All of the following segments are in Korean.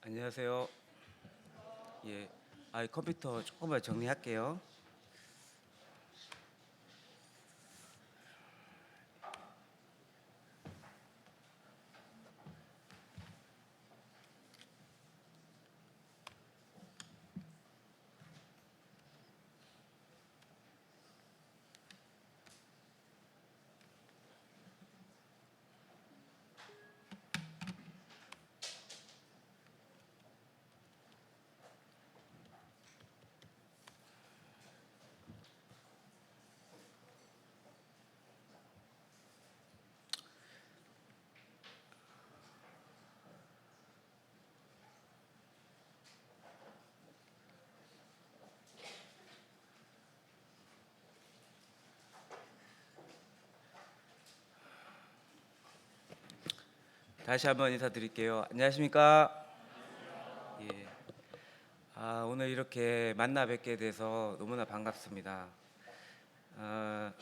안녕하세요. 예, 컴퓨터 조금만 정리할게요. 다시 한번 인사드릴게요. 안녕하십니까? 예, 오늘 이렇게 만나 뵙게 돼서 너무나 반갑습니다. 아,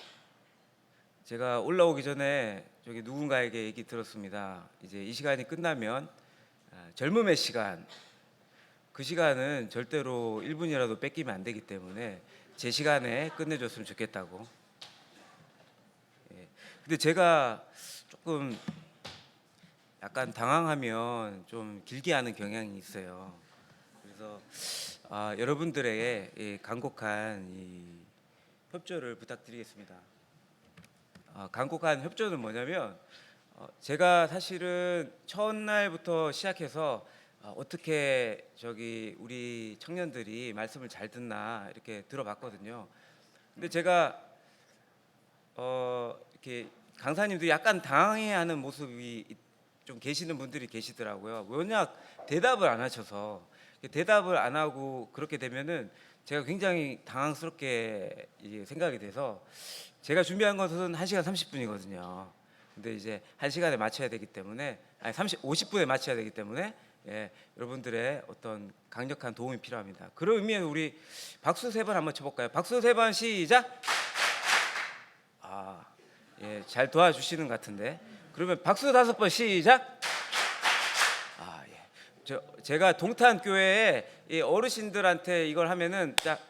제가 올라오기 전에 저기 누군가에게 얘기 들었습니다. 이제 이 시간이 끝나면 젊음의 시간, 그 시간은 절대로 1분이라도 뺏기면 안 되기 때문에 제 시간에 끝내줬으면 좋겠다고. 예, 근데 제가 조금 약간 당황하면 좀 길게 하는 경향이 있어요. 그래서 여러분들에게 이 간곡한 협조를 부탁드리겠습니다. 간곡한 협조는 뭐냐면 제가 사실은 첫날부터 시작해서 어떻게 저기 우리 청년들이 말씀을 잘 듣나 이렇게 들어봤거든요. 근데 제가 이렇게 강사님들이 약간 당황해하는 모습이 좀 계시는 분들이 계시더라고요. 워낙 대답을 안 하셔서 대답을 안 하고 그렇게 되면은 제가 굉장히 당황스럽게 생각이 돼서 제가 준비한 것은 1시간 30분이거든요. 근데 이제 1시간에 맞춰야 되기 때문에 50분에 맞춰야 되기 때문에 여러분들의 어떤 강력한 도움이 필요합니다. 그런 의미에서 우리 박수 3번 한번 쳐볼까요? 박수 3번 시작. 잘 도와주시는 것 같은데. 그러면 박수 5번 시작. 예. 제가 동탄 교회에 이 어르신들한테 이걸 하면은 딱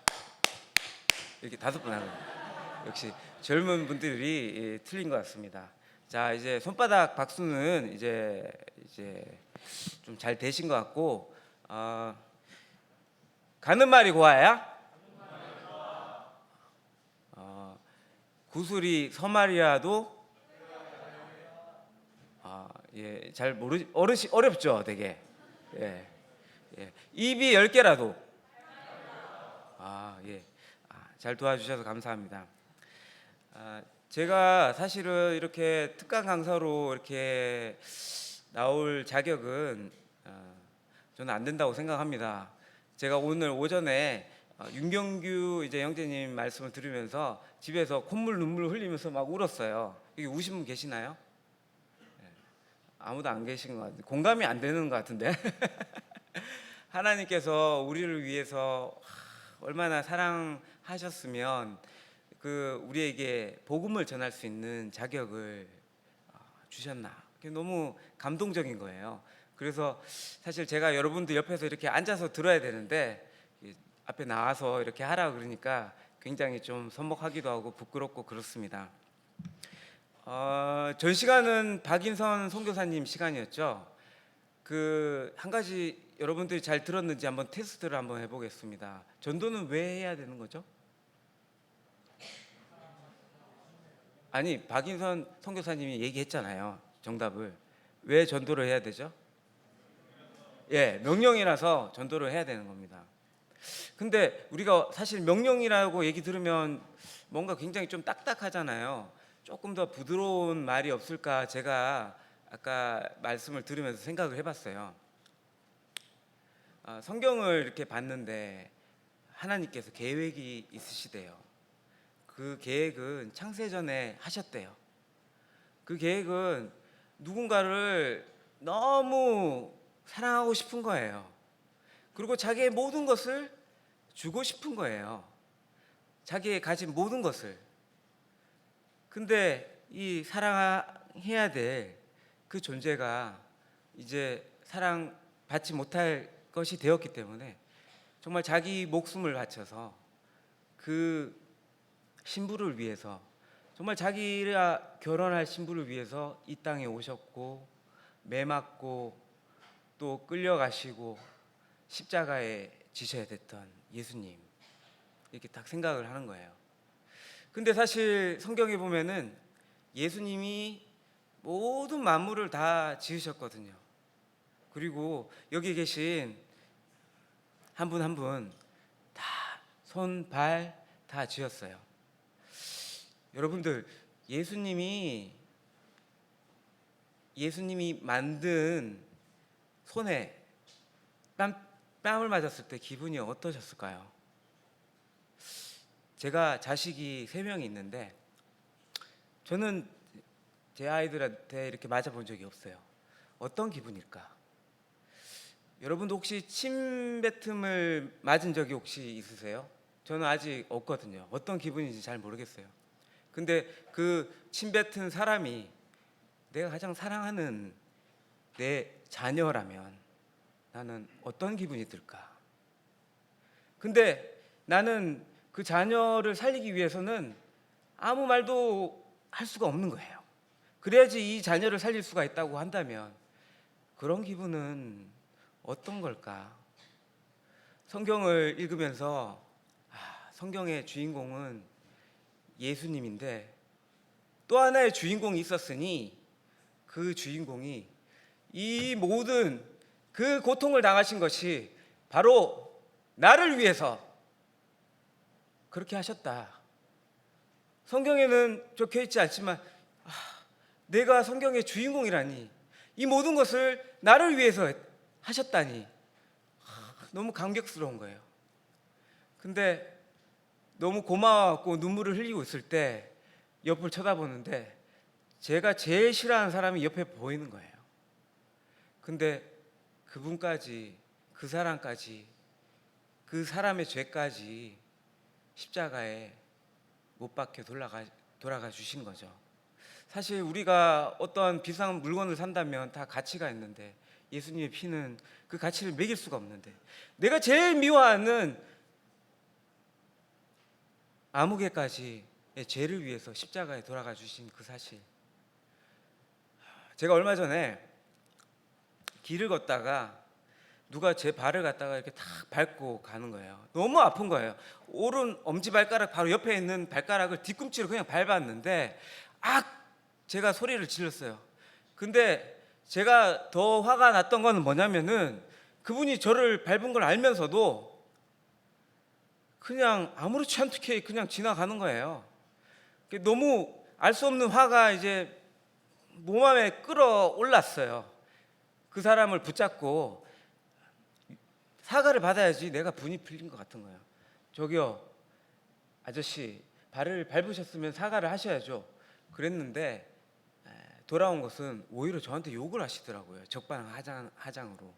이렇게 5번 하는 거예요. 역시 젊은 분들이 틀린 것 같습니다. 자, 이제 손바닥 박수는 이제 좀 잘 되신 것 같고, 가는 말이 고와야 구슬이 서말이라도 잘 어렵죠, 되게. 예, 입이 10개라도 잘 도와주셔서 감사합니다. 제가 사실은 이렇게 특강 강사로 이렇게 나올 자격은 저는 안 된다고 생각합니다. 제가 오늘 오전에 윤경규 이제 형제님 말씀을 들으면서 집에서 콧물 눈물 흘리면서 막 울었어요. 여기 우신 분 계시나요? 아무도 안 계신 것 같은데 공감이 안 되는 것 같은데 하나님께서 우리를 위해서 얼마나 사랑하셨으면 그 우리에게 복음을 전할 수 있는 자격을 주셨나. 그게 너무 감동적인 거예요. 그래서 사실 제가 여러분들 옆에서 이렇게 앉아서 들어야 되는데 앞에 나와서 이렇게 하라 그러니까 굉장히 좀 선목하기도 하고 부끄럽고 그렇습니다. 전 시간은 박인선 선교사님 시간이었죠. 그 한 가지 여러분들이 잘 들었는지 한번 테스트를 한번 해보겠습니다. 전도는 왜 해야 되는 거죠? 아니, 박인선 선교사님이 얘기했잖아요. 정답을. 왜 전도를 해야 되죠? 명령이라서 전도를 해야 되는 겁니다. 근데 우리가 사실 명령이라고 얘기 들으면 뭔가 굉장히 좀 딱딱하잖아요. 조금 더 부드러운 말이 없을까 제가 아까 말씀을 들으면서 생각을 해봤어요. 성경을 이렇게 봤는데 하나님께서 계획이 있으시대요. 그 계획은 창세전에 하셨대요. 그 계획은 누군가를 너무 사랑하고 싶은 거예요. 그리고 자기의 모든 것을 주고 싶은 거예요. 자기의 가진 모든 것을. 근데 이 사랑해야 될 그 존재가 이제 사랑 받지 못할 것이 되었기 때문에 정말 자기 목숨을 바쳐서 그 신부를 위해서, 정말 자기가 결혼할 신부를 위해서 이 땅에 오셨고 매 맞고 또 끌려가시고 십자가에 지셔야 됐던 예수님, 이렇게 딱 생각을 하는 거예요. 근데 사실 성경에 보면은 예수님이 모든 만물을 다 지으셨거든요. 그리고 여기 계신 한 분 한 분 다 손, 발 다 지었어요. 여러분들, 예수님이 만든 손에 뺨을 맞았을 때 기분이 어떠셨을까요? 제가 자식이 3명이 있는데 저는 제 아이들한테 이렇게 맞아본 적이 없어요. 어떤 기분일까? 여러분도 혹시 침뱉음을 맞은 적이 혹시 있으세요? 저는 아직 없거든요. 어떤 기분인지 잘 모르겠어요. 근데 그 침뱉은 사람이 내가 가장 사랑하는 내 자녀라면 나는 어떤 기분이 들까? 근데 나는 그 자녀를 살리기 위해서는 아무 말도 할 수가 없는 거예요. 그래야지 이 자녀를 살릴 수가 있다고 한다면 그런 기분은 어떤 걸까? 성경을 읽으면서 성경의 주인공은 예수님인데 또 하나의 주인공이 있었으니 그 주인공이 이 모든 그 고통을 당하신 것이 바로 나를 위해서 그렇게 하셨다. 성경에는 적혀 있지 않지만 내가 성경의 주인공이라니, 이 모든 것을 나를 위해서 하셨다니 너무 감격스러운 거예요. 근데 너무 고마웠고 눈물을 흘리고 있을 때 옆을 쳐다보는데 제가 제일 싫어하는 사람이 옆에 보이는 거예요. 근데 그분까지, 그 사람까지, 그 사람의 죄까지 십자가에 못 박혀 돌아가 주신 거죠. 사실 우리가 어떤 비싼 물건을 산다면 다 가치가 있는데 예수님의 피는 그 가치를 매길 수가 없는데, 내가 제일 미워하는 아무개까지 죄를 위해서 십자가에 돌아가 주신 그 사실. 제가 얼마 전에 길을 걷다가 누가 제 발을 갖다가 이렇게 탁 밟고 가는 거예요. 너무 아픈 거예요. 오른 엄지발가락 바로 옆에 있는 발가락을 뒤꿈치로 그냥 밟았는데 제가 소리를 질렀어요. 근데 제가 더 화가 났던 건 뭐냐면은 그분이 저를 밟은 걸 알면서도 그냥 아무렇지 않게 그냥 지나가는 거예요. 너무 알 수 없는 화가 이제 몸안에 끌어올랐어요. 그 사람을 붙잡고 사과를 받아야지 내가 분이 풀린 것 같은 거예요. 저기요, 아저씨, 발을 밟으셨으면 사과를 하셔야죠. 그랬는데 돌아온 것은 오히려 저한테 욕을 하시더라고요. 적반하장으로.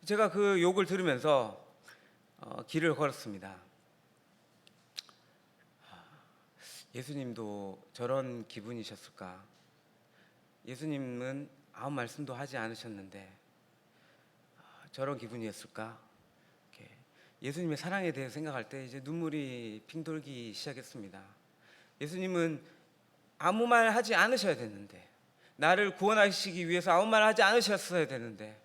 제가 그 욕을 들으면서 길을 걸었습니다. 예수님도 저런 기분이셨을까? 예수님은 아무 말씀도 하지 않으셨는데 저런 기분이었을까? 이렇게 예수님의 사랑에 대해 생각할 때 이제 눈물이 핑 돌기 시작했습니다. 예수님은 아무 말 하지 않으셔야 되는데, 나를 구원하시기 위해서 아무 말 하지 않으셨어야 되는데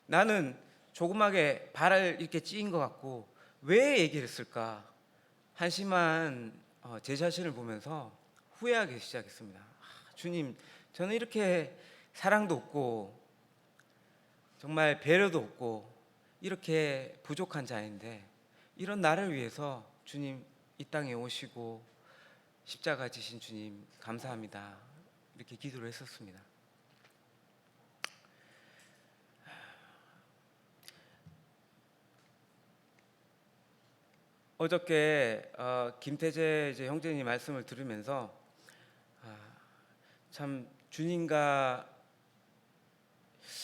나는 조그맣게 발을 이렇게 찌인 것 같고 왜 얘기를 했을까? 한심한 제 자신을 보면서 후회하기 시작했습니다. 주님, 저는 이렇게 사랑도 없고 정말 배려도 없고 이렇게 부족한 자인데 이런 나를 위해서 주님 이 땅에 오시고 십자가 지신 주님 감사합니다. 이렇게 기도를 했었습니다. 어저께 김태재 이제 형제님 말씀을 들으면서 참 주님과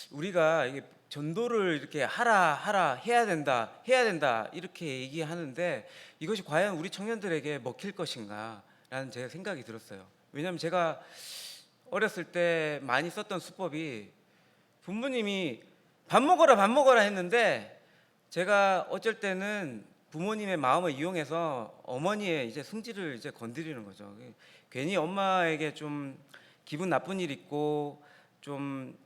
우리가 이게 전도를 이렇게 하라 해야 된다 이렇게 얘기하는데 이것이 과연 우리 청년들에게 먹힐 것인가라는 제 생각이 들었어요. 왜냐하면 제가 어렸을 때 많이 썼던 수법이 부모님이 밥 먹어라 했는데 제가 어쩔 때는 부모님의 마음을 이용해서 어머니의 이제 승질을 이제 건드리는 거죠. 괜히 엄마에게 좀 기분 나쁜 일 있고 좀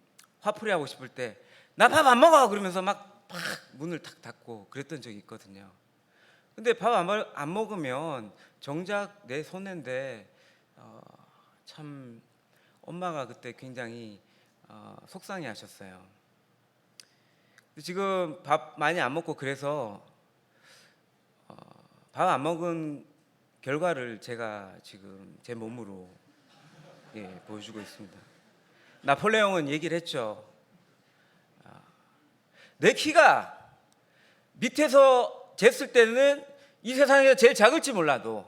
화풀이 하고 싶을 때 나 밥 안 먹어 그러면서 막 문을 탁 닫고 그랬던 적이 있거든요. 근데 밥 안 먹으면 정작 내 손해인데 참 엄마가 그때 굉장히 속상해하셨어요. 지금 밥 많이 안 먹고 그래서 밥 안 먹은 결과를 제가 지금 제 몸으로 보여주고 있습니다. 나폴레옹은 얘기를 했죠. 내 키가 밑에서 쟀을 때는 이 세상에서 제일 작을지 몰라도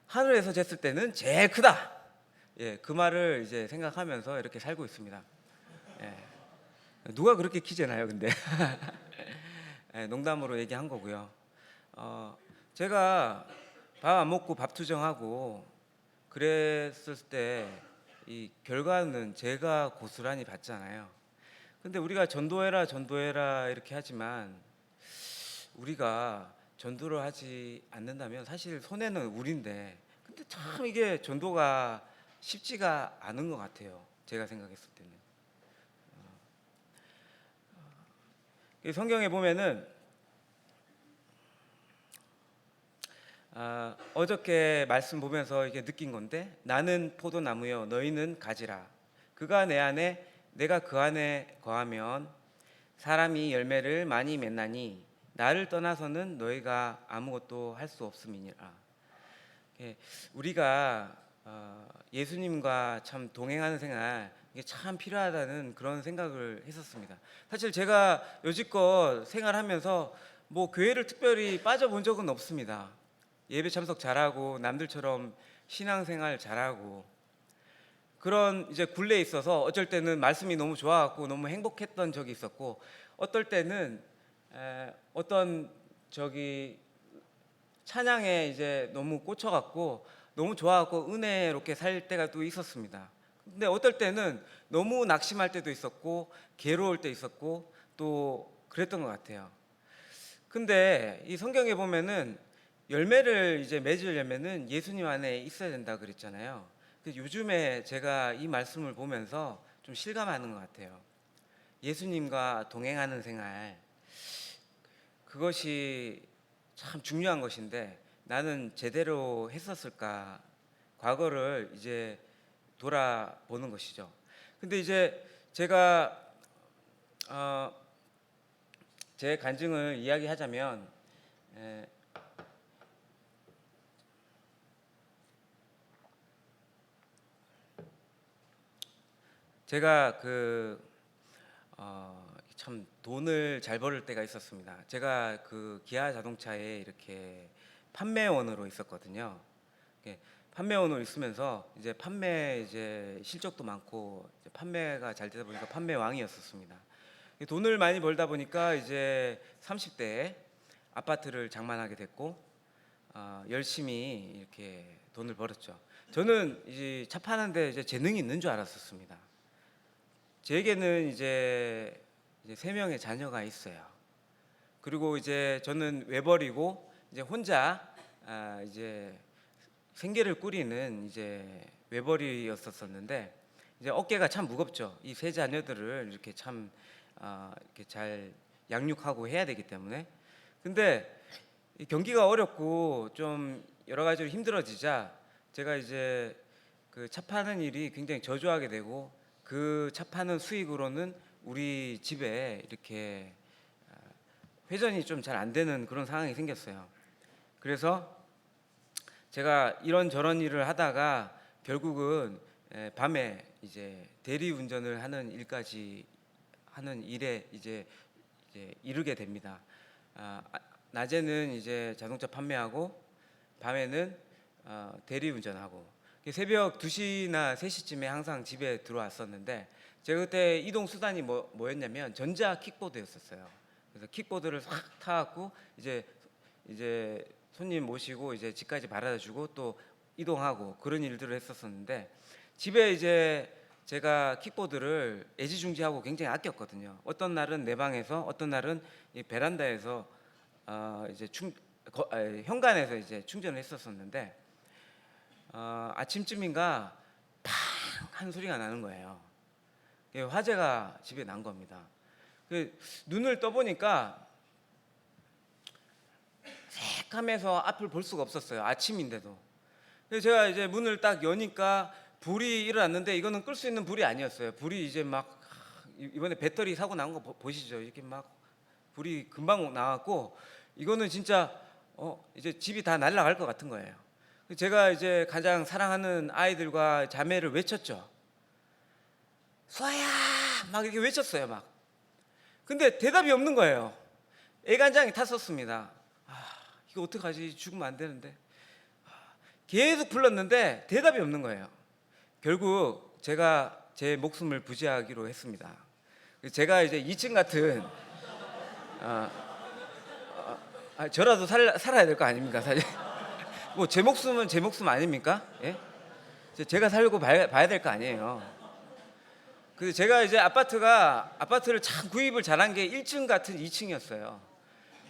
하늘에서 쟀을 때는 제일 크다. 그 말을 이제 생각하면서 이렇게 살고 있습니다. 누가 그렇게 키 재나요, 근데? 농담으로 얘기한 거고요. 제가 밥 안 먹고 밥 투정하고 그랬을 때 이 결과는 제가 고스란히 받잖아요. 근데 우리가 전도해라 이렇게 하지만 우리가 전도를 하지 않는다면 사실 손해는 우리인데, 근데 참 이게 전도가 쉽지가 않은 것 같아요. 제가 생각했을 때는. 성경에 보면은 어저께 말씀 보면서 이게 느낀 건데, 나는 포도나무여 너희는 가지라. 그가 내 안에 내가 그 안에 거하면 사람이 열매를 많이 맺나니 나를 떠나서는 너희가 아무것도 할 수 없음이니라. 우리가 예수님과 참 동행하는 생활, 이게 참 필요하다는 그런 생각을 했었습니다. 사실 제가 여지껏 생활하면서 뭐 교회를 특별히 빠져본 적은 없습니다. 예배 참석 잘하고 남들처럼 신앙생활 잘하고 그런 이제 굴레에 있어서 어쩔 때는 말씀이 너무 좋아갖고 너무 행복했던 적이 있었고, 어떨 때는 어떤 찬양에 이제 너무 꽂혀갖고 너무 좋아갖고 은혜롭게 살 때가 또 있었습니다. 근데 어떨 때는 너무 낙심할 때도 있었고 괴로울 때 있었고 또 그랬던 것 같아요. 근데 이 성경에 보면은 열매를 이제 맺으려면은 예수님 안에 있어야 된다 그랬잖아요. 요즘에 제가 이 말씀을 보면서 좀 실감하는 것 같아요. 예수님과 동행하는 생활, 그것이 참 중요한 것인데 나는 제대로 했었을까? 과거를 이제 돌아보는 것이죠. 근데 이제 제가 제 간증을 이야기하자면, 제가 참 돈을 잘 벌을 때가 있었습니다. 제가 그 기아 자동차에 이렇게 판매원으로 있었거든요. 판매원으로 있으면서 이제 판매 이제 실적도 많고 이제 판매가 잘 되다 보니까 판매왕이었었습니다. 돈을 많이 벌다 보니까 이제 30대에 아파트를 장만하게 됐고 열심히 이렇게 돈을 벌었죠. 저는 이제 차 파는데 이제 재능이 있는 줄 알았었습니다. 제게는 이제 3명의 자녀가 있어요. 그리고 이제 저는 외벌이고 이제 혼자 이제 생계를 꾸리는 이제 외벌이였었는데, 이제 어깨가 참 무겁죠. 이 3자녀들을 이렇게 참 이렇게 잘 양육하고 해야 되기 때문에. 근데 이 경기가 어렵고 좀 여러 가지로 힘들어지자 제가 이제 그 차 파는 일이 굉장히 저조하게 되고, 그 차 파는 수익으로는 우리 집에 이렇게 회전이 좀 잘 안 되는 그런 상황이 생겼어요. 그래서 제가 이런저런 일을 하다가 결국은 밤에 이제 대리 운전을 하는 일까지 하는 일에 이제 이르게 됩니다. 낮에는 이제 자동차 판매하고 밤에는 대리 운전하고, 새벽 2시나 3시쯤에 항상 집에 들어왔었는데, 제가 그때 이동 수단이 뭐였냐면 전자 킥보드였었어요. 그래서 킥보드를 싹 타갖고 이제 손님 모시고 이제 집까지 바라다 주고 또 이동하고 그런 일들을 했었었는데, 집에 이제 제가 킥보드를 애지중지하고 굉장히 아꼈거든요. 어떤 날은 내 방에서, 어떤 날은 이 베란다에서 이제 현관에서 이제 충전을 했었었는데 아침쯤인가 팡 한 소리가 나는 거예요. 화재가 집에 난 겁니다. 눈을 떠보니까 새까매서 앞을 볼 수가 없었어요. 아침인데도. 그래서 제가 이제 문을 딱 여니까 불이 일어났는데 이거는 끌 수 있는 불이 아니었어요. 불이 이제 막 이번에 배터리 사고 난 거 보시죠. 이렇게 막 불이 금방 나왔고 이거는 진짜 이제 집이 다 날아갈 것 같은 거예요. 제가 이제 가장 사랑하는 아이들과 자매를 외쳤죠. 수아야 막 이렇게 외쳤어요. 막. 근데 대답이 없는 거예요. 애간장이 탔었습니다. 이거 어떡하지? 죽으면 안 되는데. 계속 불렀는데 대답이 없는 거예요. 결국 제가 제 목숨을 부지하기로 했습니다. 제가 이제 2층 같은 저라도 살아야 될 거 아닙니까? 사실 뭐 제 목숨은 제 목숨 아닙니까? 예? 제가 살고 봐야 될 거 아니에요. 그래서 제가 이제 아파트를 참 구입을 잘한 게 1층 같은 2층이었어요.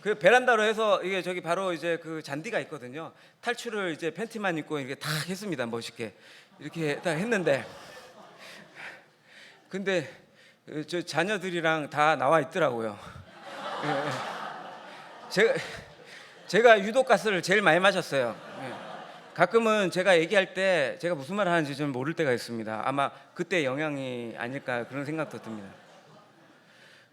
그 베란다로 해서 이게 저기 바로 이제 그 잔디가 있거든요. 탈출을 이제 팬티만 입고 이렇게 다 했습니다. 멋있게 이렇게 딱 했는데, 근데 저 자녀들이랑 다 나와 있더라고요. 제가 유독 가스를 제일 많이 마셨어요. 가끔은 제가 얘기할 때 제가 무슨 말 하는지 좀 모를 때가 있습니다. 아마 그때 영향이 아닐까 그런 생각도 듭니다.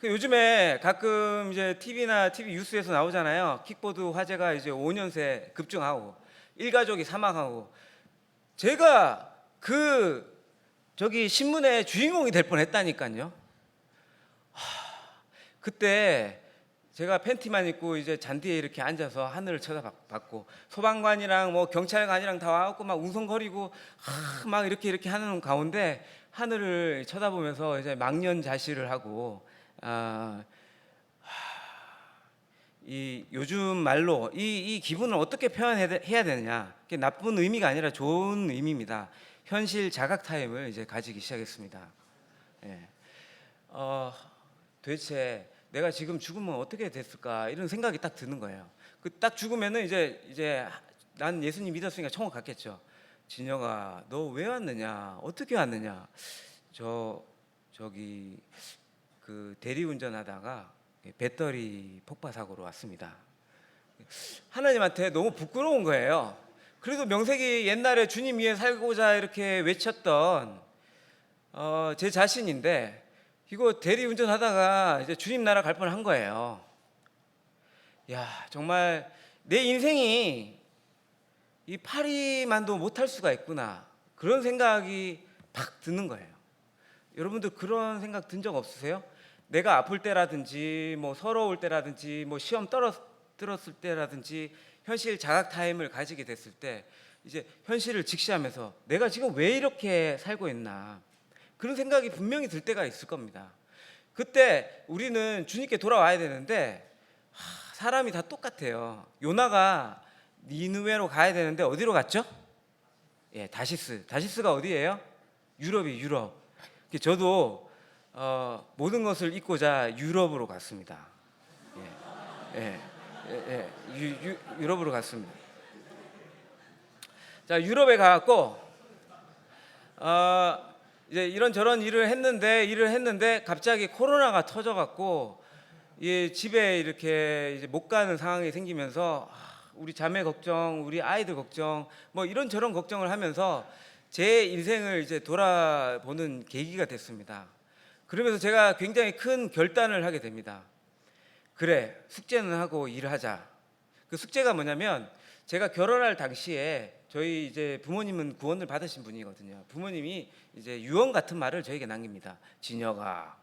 요즘에 가끔 이제 TV나 TV 뉴스에서 나오잖아요. 킥보드 화재가 이제 5년 새 급증하고 일가족이 사망하고, 제가 저기 신문의 주인공이 될 뻔했다니까요. 그때 제가 팬티만 입고 이제 잔디에 이렇게 앉아서 하늘을 쳐다봤고, 소방관이랑 뭐 경찰관이랑 다 와갖고 막 웅성거리고 막 이렇게 하는 가운데 하늘을 쳐다보면서 이제 망연자실을 하고, 이 요즘 말로 이 기분을 어떻게 표현해야 되느냐, 그게 나쁜 의미가 아니라 좋은 의미입니다. 현실 자각 타임을 이제 가지기 시작했습니다. 예. 도대체 내가 지금 죽으면 어떻게 됐을까, 이런 생각이 딱 드는 거예요. 딱 죽으면은 이제 난 예수님 믿었으니까 천국 갔겠죠. 진혁아, 너 왜 왔느냐, 어떻게 왔느냐. 저기 그 대리운전하다가 배터리 폭파 사고로 왔습니다. 하나님한테 너무 부끄러운 거예요. 그래도 명색이 옛날에 주님 위해 살고자 이렇게 외쳤던 제 자신인데, 이거 대리운전 하다가 이제 주님 나라 갈 뻔한 거예요. 야, 정말 내 인생이 이 파리만도 못할 수가 있구나, 그런 생각이 팍 드는 거예요. 여러분들 그런 생각 든 적 없으세요? 내가 아플 때라든지 뭐 서러울 때라든지 뭐 시험 떨었을 때라든지 현실 자각 타임을 가지게 됐을 때 이제 현실을 직시하면서 내가 지금 왜 이렇게 살고 있나, 그런 생각이 분명히 들 때가 있을 겁니다. 그때 우리는 주님께 돌아와야 되는데 사람이 다 똑같아요. 요나가 니느웨로 가야 되는데 어디로 갔죠? 예, 다시스가 어디예요? 유럽. 저도 모든 것을 잊고자 유럽으로 갔습니다. 유럽으로 갔습니다. 자, 유럽에 가갖고 이제 이런저런 일을 했는데 갑자기 코로나가 터져갖고 집에 이렇게 이제 못 가는 상황이 생기면서 우리 자매 걱정, 우리 아이들 걱정, 뭐 이런저런 걱정을 하면서 제 인생을 이제 돌아보는 계기가 됐습니다. 그러면서 제가 굉장히 큰 결단을 하게 됩니다. 그래, 숙제는 하고 일하자. 그 숙제가 뭐냐면, 제가 결혼할 당시에 저희 이제 부모님은 구원을 받으신 분이거든요. 부모님이 이제 유언 같은 말을 저에게 남깁니다. 진혁아,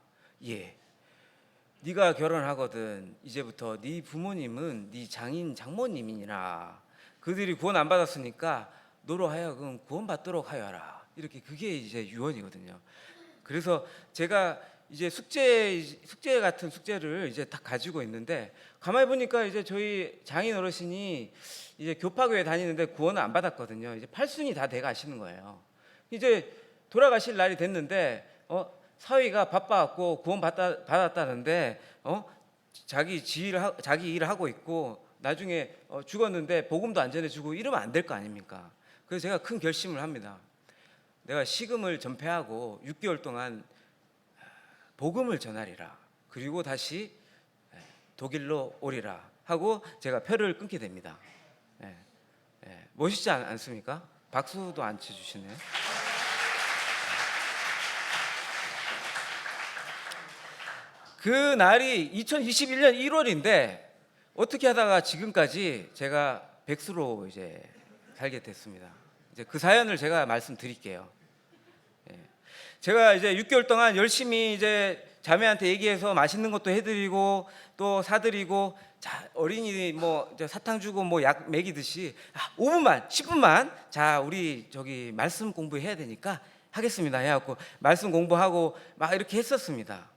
네가 결혼하거든 이제부터 네 부모님은 네 장인 장모님이니라. 그들이 구원 안 받았으니까 너로 하여금 구원 받도록 하여라. 이렇게, 그게 이제 유언이거든요. 그래서 제가 이제 숙제 같은 숙제를 이제 다 가지고 있는데, 가만히 보니까 이제 저희 장인 어르신이 이제 교파교회 다니는데 구원을 안 받았거든요. 이제 팔순이 다 돼 가시는 거예요. 이제 돌아가실 날이 됐는데 사위가 바빠갖고 구원 받았다는데 자기 일을 하고 있고 나중에 죽었는데 복음도 안 전해주고 이러면 안 될 거 아닙니까? 그래서 제가 큰 결심을 합니다. 내가 식음을 전폐하고 6개월 동안 복음을 전하리라. 그리고 다시 독일로 오리라 하고 제가 표를 끊게 됩니다. 멋있지 않습니까? 박수도 안 쳐주시네요. 그 날이 2021년 1월인데 어떻게 하다가 지금까지 제가 백수로 이제 살게 됐습니다. 이제 그 사연을 제가 말씀드릴게요. 제가 이제 6개월 동안 열심히 이제 자매한테 얘기해서 맛있는 것도 해드리고 또 사드리고, 자 어린이 뭐 사탕 주고 뭐 약 먹이듯이 5분만 10분만 자 우리 저기 말씀 공부해야 되니까 하겠습니다 해갖고 말씀 공부하고 막 이렇게 했었습니다.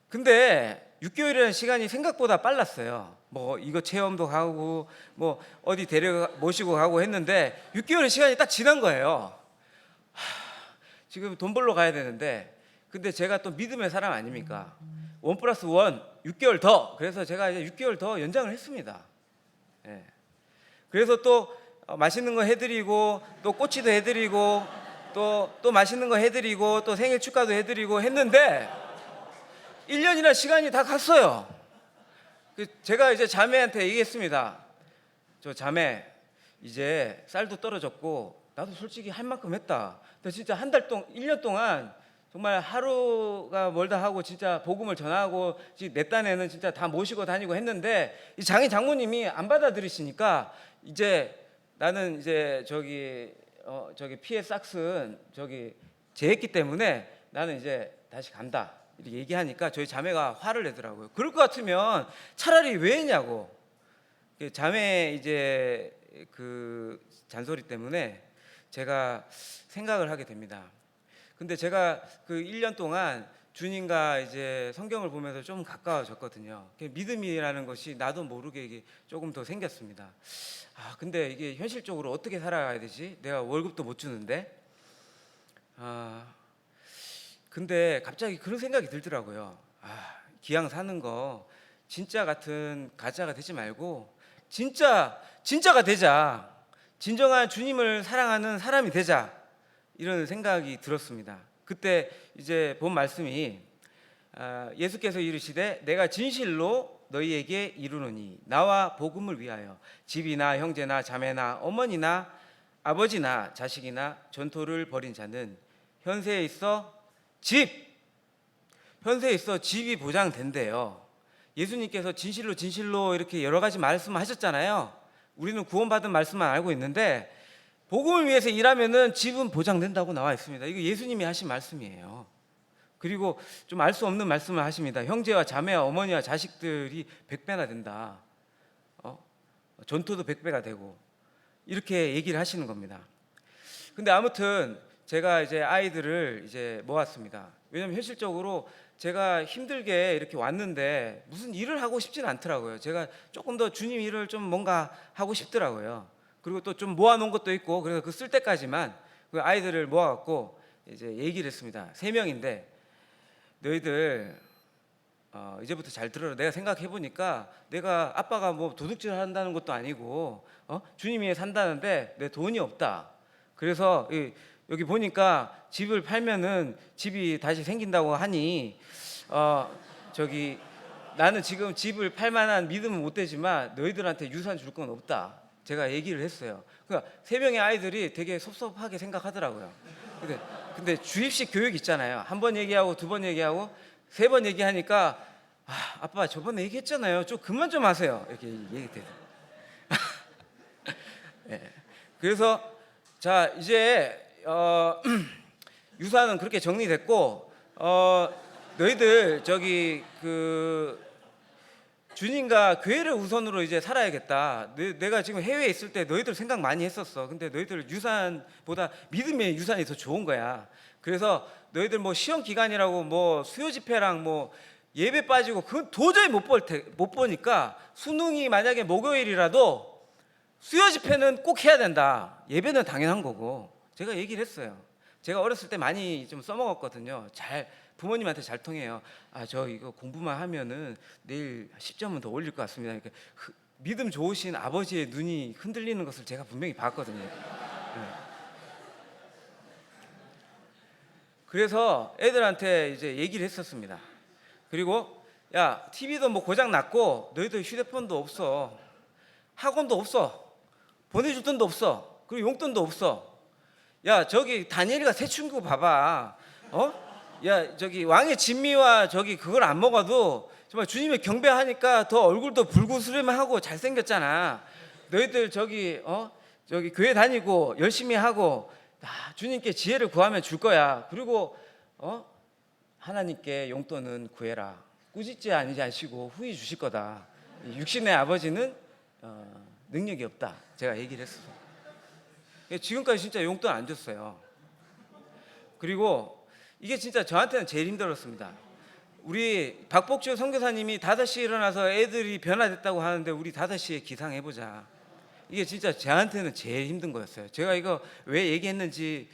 근데 6개월이라는 시간이 생각보다 빨랐어요. 뭐 이거 체험도 가고 뭐 어디 모시고 가고 했는데 6개월의 시간이 딱 지난 거예요. 지금 돈 벌러 가야 되는데, 근데 제가 또 믿음의 사람 아닙니까? 1+1 6개월 더. 그래서 제가 이제 6개월 더 연장을 했습니다. 그래서 또 맛있는 거 해드리고 또 꼬치도 해드리고 또 맛있는 거 해드리고 또 생일 축하도 해드리고 했는데 1년이나 시간이 다 갔어요. 제가 이제 자매한테 얘기했습니다. 저 자매, 이제 쌀도 떨어졌고 나도 솔직히 할 만큼 했다. 근데 진짜 1년 동안 정말 하루가 멀다 하고 진짜 복음을 전하고 내 딴에는 진짜 다 모시고 다니고 했는데 이 장모님이 안 받아들이시니까 이제 나는 이제 저기 피해 싹슨 제 했기 때문에 나는 이제 다시 간다 이렇게 얘기하니까 저희 자매가 화를 내더라고요. 그럴 것 같으면 차라리 왜 했냐고. 자매 이제 그 잔소리 때문에 제가 생각을 하게 됩니다. 근데 제가 그 1년 동안 주님과 이제 성경을 보면서 좀 가까워졌거든요. 믿음이라는 것이 나도 모르게 이게 조금 더 생겼습니다. 근데 이게 현실적으로 어떻게 살아가야 되지? 내가 월급도 못 주는데. 근데 갑자기 그런 생각이 들더라고요. 기왕 사는 거 진짜 같은 가짜가 되지 말고 진짜가 되자. 진정한 주님을 사랑하는 사람이 되자. 이런 생각이 들었습니다. 그때 이제 본 말씀이 예수께서 이르시되 내가 진실로 너희에게 이르노니 나와 복음을 위하여 집이나 형제나 자매나 어머니나 아버지나 자식이나 전토를 벌인 자는 현세에 있어 집이 보장된대요. 예수님께서 진실로 이렇게 여러 가지 말씀하셨잖아요. 우리는 구원받은 말씀만 알고 있는데 복음을 위해서 일하면은 집은 보장된다고 나와 있습니다. 이거 예수님이 하신 말씀이에요. 그리고 좀 알 수 없는 말씀을 하십니다. 형제와 자매와 어머니와 자식들이 100배나 된다. 전토도 100배가 되고 이렇게 얘기를 하시는 겁니다. 근데 아무튼 제가 이제 아이들을 이제 모았습니다. 왜냐하면 현실적으로 제가 힘들게 이렇게 왔는데 무슨 일을 하고 싶지는 않더라고요. 제가 조금 더 주님 일을 좀 뭔가 하고 싶더라고요. 그리고 또 좀 모아놓은 것도 있고, 그래서 그 쓸 때까지만 그 아이들을 모아갖고 이제 얘기를 했습니다. 3명인데 너희들 이제부터 잘 들어라. 내가 생각해보니까 내가 아빠가 뭐 도둑질을 한다는 것도 아니고 주님 위에 산다는데 내 돈이 없다. 그래서 여기 보니까 집을 팔면은 집이 다시 생긴다고 하니 나는 지금 집을 팔 만한 믿음은 못 되지만 너희들한테 유산 줄 건 없다. 제가 얘기를 했어요. 그러니까 3명의 아이들이 되게 섭섭하게 생각하더라고요. 근데 주입식 교육 있잖아요. 1번 얘기하고 2번 얘기하고 3번 얘기하니까 아빠 저번에 얘기했잖아요. 좀 그만 좀 하세요. 이렇게 얘기돼요. 네. 그래서 자 이제 유산은 그렇게 정리됐고 너희들 주님과 교회를 우선으로 이제 살아야겠다. 내가 지금 해외에 있을 때 너희들 생각 많이 했었어. 근데 너희들 유산보다 믿음의 유산이 더 좋은 거야. 그래서 너희들 뭐 시험 기간이라고 뭐 수요 집회랑 뭐 예배 빠지고 그건 도저히 못 보니까 수능이 만약에 목요일이라도 수요 집회는 꼭 해야 된다. 예배는 당연한 거고 제가 얘기를 했어요. 제가 어렸을 때 많이 좀 써먹었거든요. 부모님한테 잘 통해요. 저 이거 공부만 하면은 내일 10점은 더 올릴 것 같습니다. 이렇게 믿음 좋으신 아버지의 눈이 흔들리는 것을 제가 분명히 봤거든요. 네. 그래서 애들한테 이제 얘기를 했었습니다. 그리고 야, TV도 뭐 고장 났고 너희들 휴대폰도 없어, 학원도 없어, 보내줄 돈도 없어, 그리고 용돈도 없어. 야, 저기 다니엘이가 새충구 봐봐. 야, 저기 왕의 진미와 저기 그걸 안 먹어도 정말 주님의 경배하니까 더 얼굴도 붉으스름하고 잘생겼잖아. 너희들 저기 교회 다니고 열심히 하고 주님께 지혜를 구하면 줄 거야. 그리고 하나님께 용돈은 구해라. 꾸짖지 아니하시고 후히 주실 거다. 육신의 아버지는 능력이 없다. 제가 얘기를 했어요. 지금까지 진짜 용돈 안 줬어요. 그리고 이게 진짜 저한테는 제일 힘들었습니다. 우리 박복주 선교사님이 5시에 일어나서 애들이 변화됐다고 하는데 우리 5시에 기상해보자. 이게 진짜 저한테는 제일 힘든 거였어요. 제가 이거 왜 얘기했는지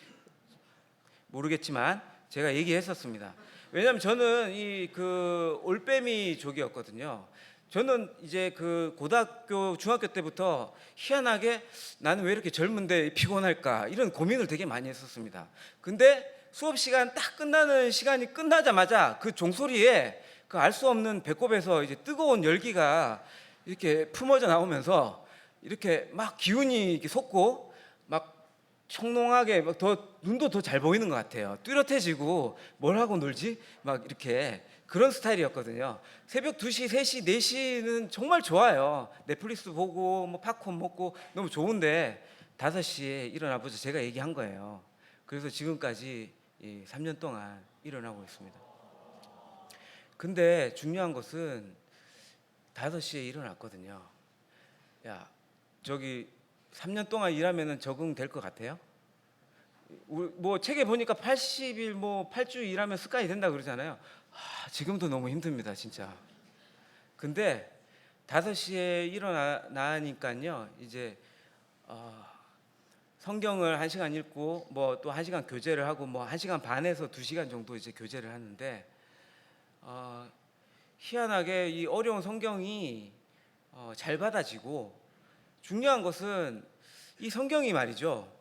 모르겠지만 제가 얘기했었습니다. 왜냐하면 저는 그 올빼미족이었거든요. 저는 이제 그 고등학교, 중학교 때부터 희한하게 나는 왜 이렇게 젊은데 피곤할까 이런 고민을 되게 많이 했었습니다. 근데 수업 시간 딱 끝나는 시간이 끝나자마자 그 종소리에 그 알 수 없는 배꼽에서 이제 뜨거운 열기가 이렇게 품어져 나오면서 이렇게 막 기운이 이렇게 솟고 막 청롱하게 막 눈도 더 잘 보이는 것 같아요. 뚜렷해지고 뭘 하고 놀지? 막 이렇게 그런 스타일이었거든요. 새벽 2시, 3시, 4시는 정말 좋아요. 넷플릭스 보고 뭐 팝콘 먹고 너무 좋은데 5시에 일어나 보자 제가 얘기한 거예요. 그래서 지금까지 3년 동안 일어나고 있습니다. 근데 중요한 것은 5시에 일어났거든요. 야, 저기 3년 동안 일하면 적응될 것 같아요? 뭐 책에 보니까 80일 뭐 8주 일하면 습관이 된다 그러잖아요. 지금도 너무 힘듭니다, 진짜. 근데 5시에 일어나니까요, 이제 성경을 1시간 읽고 뭐 또 1시간 교제를 하고 뭐 1시간 반에서 2시간 정도 이제 교제를 하는데 희한하게 이 어려운 성경이 잘 받아지고 중요한 것은 이 성경이 말이죠.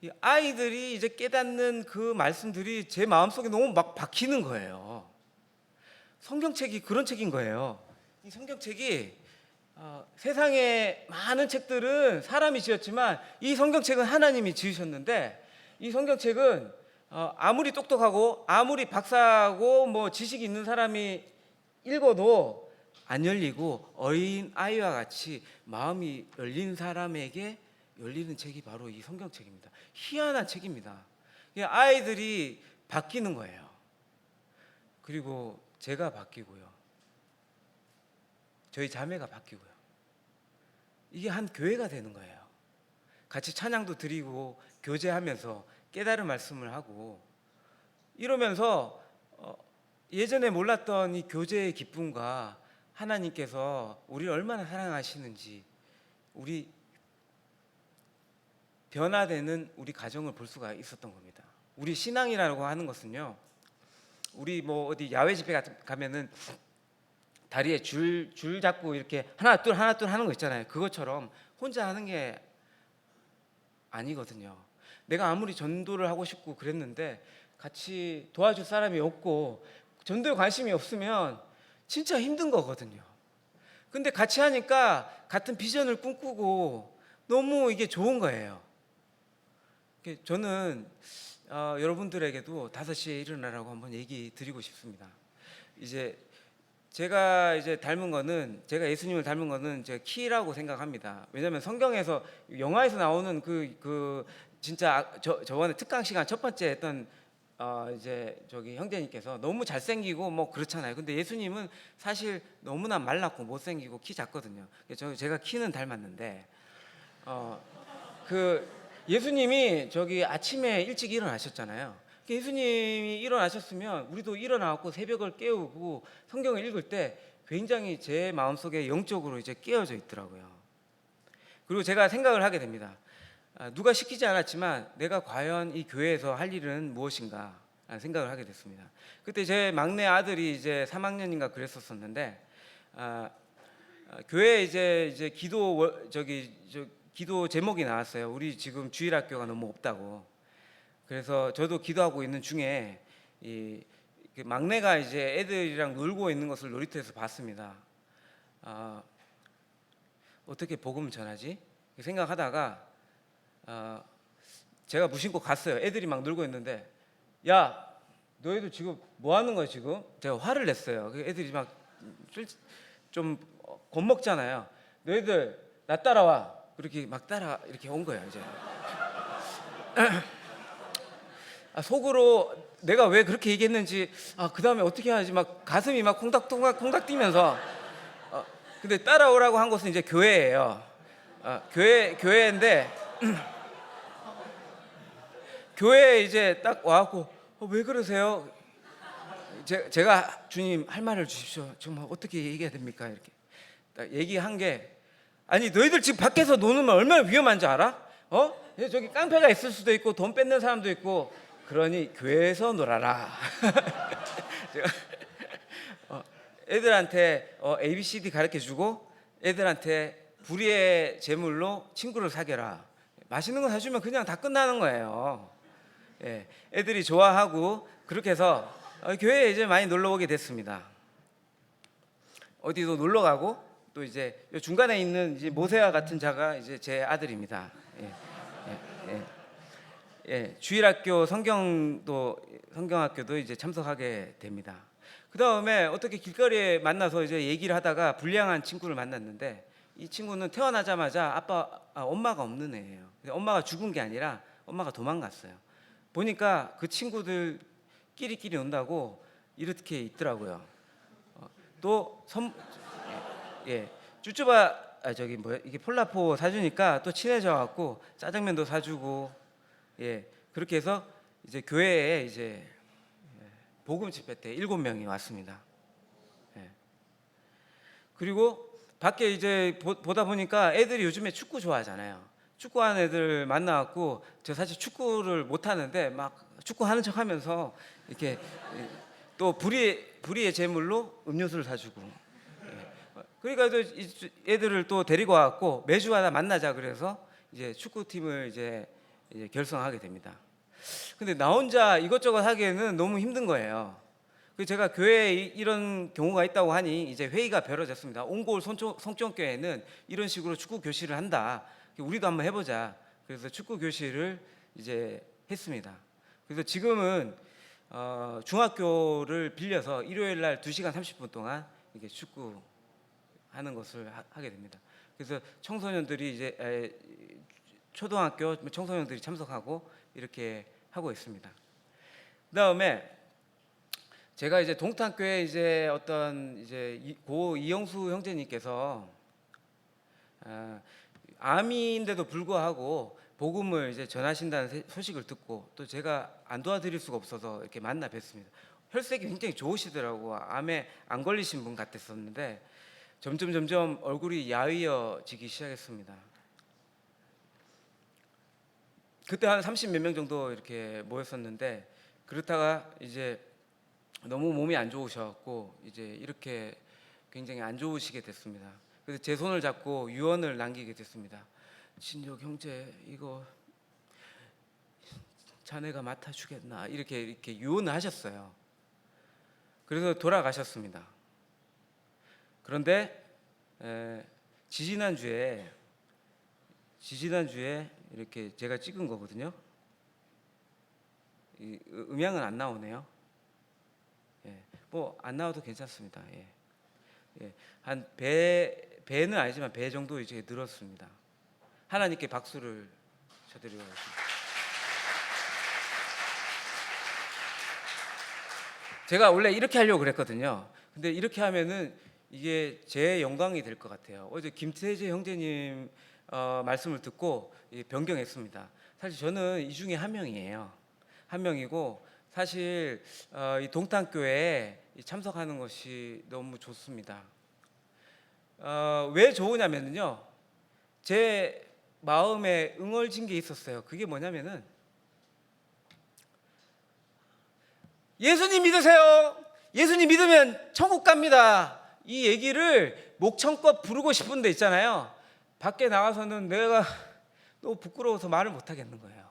이 아이들이 이제 깨닫는 그 말씀들이 제 마음속에 너무 막 박히는 거예요. 성경책이 그런 책인 거예요. 이 성경책이 세상에 많은 책들은 사람이 지었지만 이 성경책은 하나님이 지으셨는데 이 성경책은 아무리 똑똑하고 아무리 박사고 뭐 지식이 있는 사람이 읽어도 안 열리고 어린 아이와 같이 마음이 열린 사람에게 열리는 책이 바로 이 성경책입니다. 희한한 책입니다. 아이들이 바뀌는 거예요. 그리고 제가 바뀌고요. 저희 자매가 바뀌고요. 이게 한 교회가 되는 거예요. 같이 찬양도 드리고 교제하면서 깨달은 말씀을 하고 이러면서 예전에 몰랐던 이 교제의 기쁨과 하나님께서 우리를 얼마나 사랑하시는지 우리 변화되는 우리 가정을 볼 수가 있었던 겁니다. 우리 신앙이라고 하는 것은요, 우리 뭐 어디 야외 집회 가면은 다리에 줄 잡고 이렇게 하나 둘 하는 거 있잖아요. 그것처럼 혼자 하는 게 아니거든요. 내가 아무리 전도를 하고 싶고 그랬는데 같이 도와줄 사람이 없고 전도에 관심이 없으면 진짜 힘든 거거든요. 근데 같이 하니까 같은 비전을 꿈꾸고 너무 이게 좋은 거예요. 저는 여러분들에게도 5시에 일어나라고 한번 얘기 드리고 싶습니다. 이제 제가 닮은 거는, 제가 예수님을 닮은 거는 제가 키라고 생각합니다. 왜냐하면 성경에서 영화에서 나오는 그 진짜 저번에 특강 시간 첫 번째 했던 이제 저기 형제님께서 너무 잘생기고 뭐 그렇잖아요. 근데 예수님은 사실 너무나 말랐고 못생기고 키 작거든요. 제가 키는 닮았는데 그 예수님이 저기 아침에 일찍 일어나셨잖아요. 예수님이 일어나셨으면 우리도 일어나고 새벽을 깨우고 성경을 읽을 때 굉장히 제 마음속에 영적으로 이제 깨어져 있더라고요. 그리고 제가 생각을 하게 됩니다. 누가 시키지 않았지만 내가 과연 이 교회에서 할 일은 무엇인가 라는 생각을 하게 됐습니다. 그때 제 막내 아들이 이제 3학년인가 그랬었는데 교회에 이제 기도 제목이 나왔어요. 우리 지금 주일학교가 너무 없다고. 그래서 저도 기도하고 있는 중에 그 막내가 이제 애들이랑 놀고 있는 것을 놀이터에서 봤습니다. 어떻게 복음을 전하지? 생각하다가 제가 무심코 갔어요. 애들이 막 놀고 있는데, 야, 너희들 지금 뭐 하는 거야 지금? 제가 화를 냈어요. 애들이 막 좀 겁먹잖아요. 너희들 나 따라와. 그렇게 막 따라 이렇게 온 거예요. 이제 속으로 내가 왜 그렇게 얘기했는지, 그 다음에 어떻게 하지? 막 가슴이 막 콩닥 뛰면서 근데 따라오라고 한 곳은 이제 교회예요. 교회인데 교회에 이제 딱 와갖고 왜 그러세요? 제가 주님 할 말을 주십시오. 지금 어떻게 얘기해야 됩니까? 이렇게 딱 얘기한 게, 아니 너희들 지금 밖에서 노는 얼마나 위험한지 알아? 저기 깡패가 있을 수도 있고 돈 뺏는 사람도 있고, 그러니 교회에서 놀아라. 제가 애들한테 ABCD 가르쳐주고 애들한테 불의의 제물로 친구를 사겨라. 맛있는 거 사주면 그냥 다 끝나는 거예요. 예, 애들이 좋아하고 그렇게 해서 교회에 이제 많이 놀러 오게 됐습니다. 어디도 놀러 가고, 또 이제 중간에 있는 이제 모세와 같은 자가 이제 제 아들입니다. 주일학교 성경학교도 이제 참석하게 됩니다. 그 다음에 어떻게 길거리에 만나서 이제 얘기를 하다가 불량한 친구를 만났는데, 이 친구는 태어나자마자 엄마가 없는 애예요. 엄마가 죽은 게 아니라 엄마가 도망갔어요. 보니까 그 친구들 끼리끼리 논다고 이렇게 있더라고요. 또 쭈쭈바 이게 폴라포 사주니까 또 친해져 갖고 짜장면도 사주고, 그렇게 해서 이제 교회에 이제 복음 집회 때 7명이 왔습니다. 그리고 밖에 이제 보다 보니까 애들이 요즘에 축구 좋아하잖아요. 축구하는 애들 만나갖고, 저 사실 축구를 못 하는데 막 축구하는 척하면서 이렇게 또 불의의 제물로 음료수를 사주고, 그러니까 또 애들을 또 데리고 와갖고 매주마다 만나자 그래서 이제 축구팀을 이제 결성하게 됩니다. 근데 나 혼자 이것저것 하기에는 너무 힘든 거예요. 그래서 제가 교회에 이런 경우가 있다고 하니 이제 회의가 벌어졌습니다. 옹골 성전교회는 이런 식으로 축구 교실을 한다. 우리도 한번 해보자. 그래서 축구 교실을 이제 했습니다. 그래서 지금은 중학교를 빌려서 일요일 날 2시간 30분 동안 이렇게 축구 하는 것을 하게 됩니다. 그래서 청소년들이 이제 초등학교 청소년들이 참석하고 이렇게 하고 있습니다. 그다음에 제가 이제 동탄교회 이제 어떤 이제 고 이영수 형제님께서 암인데도 불구하고 복음을 이제 전하신다는 소식을 듣고, 또 제가 안 도와드릴 수가 없어서 이렇게 만나 뵀습니다. 혈색이 굉장히 좋으시더라고. 암에 안 걸리신 분 같았었는데 점점 얼굴이 야위어지기 시작했습니다. 그때 한 30몇 명 정도 이렇게 모였었는데, 그렇다가 이제 너무 몸이 안 좋으셔갖고 이제 이렇게 굉장히 안 좋으시게 됐습니다. 그래서 제 손을 잡고 유언을 남기게 됐습니다. 진혁 형제, 이거 자네가 맡아주겠나, 이렇게 유언을 하셨어요. 그래서 돌아가셨습니다. 그런데 지지난주에 이렇게 제가 찍은 거거든요. 음향은 안 나오네요. 뭐 안 나와도 괜찮습니다. 한 배는 아니지만 배 정도 이제 늘었습니다. 하나님께 박수를 쳐드리겠습니다. 제가 원래 이렇게 하려고 그랬거든요. 근데 이렇게 하면은 이게 제 영광이 될 것 같아요. 어제 김태재 형제님 말씀을 듣고 변경했습니다. 사실 저는 이 중에 한 명이고, 사실 이 동탄교회에 참석하는 것이 너무 좋습니다. 왜 좋으냐면요, 제 마음에 응어진 게 있었어요. 그게 뭐냐면은 예수님 믿으세요. 예수님 믿으면 천국 갑니다. 이 얘기를 목청껏 부르고 싶은 데 있잖아요. 밖에 나가서는 내가 너무 부끄러워서 말을 못 하겠는 거예요.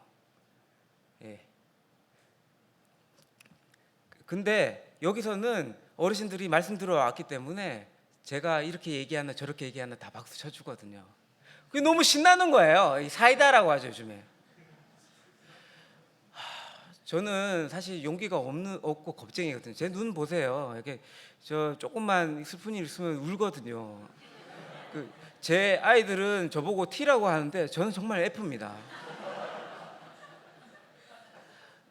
예. 근데 여기서는 어르신들이 말씀 들어왔기 때문에 제가 이렇게 얘기하나 저렇게 얘기하나 다 박수 쳐주거든요. 그게 너무 신나는 거예요. 이 사이다라고 하죠, 요즘에. 저는 사실 용기가 없고 겁쟁이거든요. 제 눈 보세요. 이렇게 저 조금만 슬픈 일 있으면 울거든요. 제 아이들은 저보고 T라고 하는데 저는 정말 F입니다.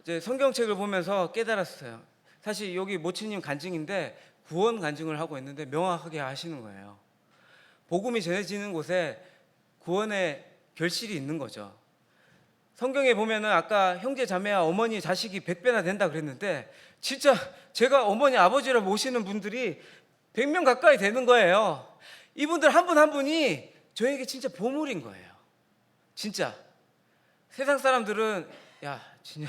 이제 성경책을 보면서 깨달았어요. 사실 여기 모치님 간증인데 구원 간증을 하고 있는데 명확하게 하시는 거예요. 복음이 전해지는 곳에 구원의 결실이 있는 거죠. 성경에 보면은 아까 형제 자매와 어머니 자식이 100배나 된다 그랬는데 진짜 제가 어머니 아버지를 모시는 분들이 100명 가까이 되는 거예요. 이분들 한 분 한 분이 저에게 진짜 보물인 거예요. 진짜 세상 사람들은 야 진짜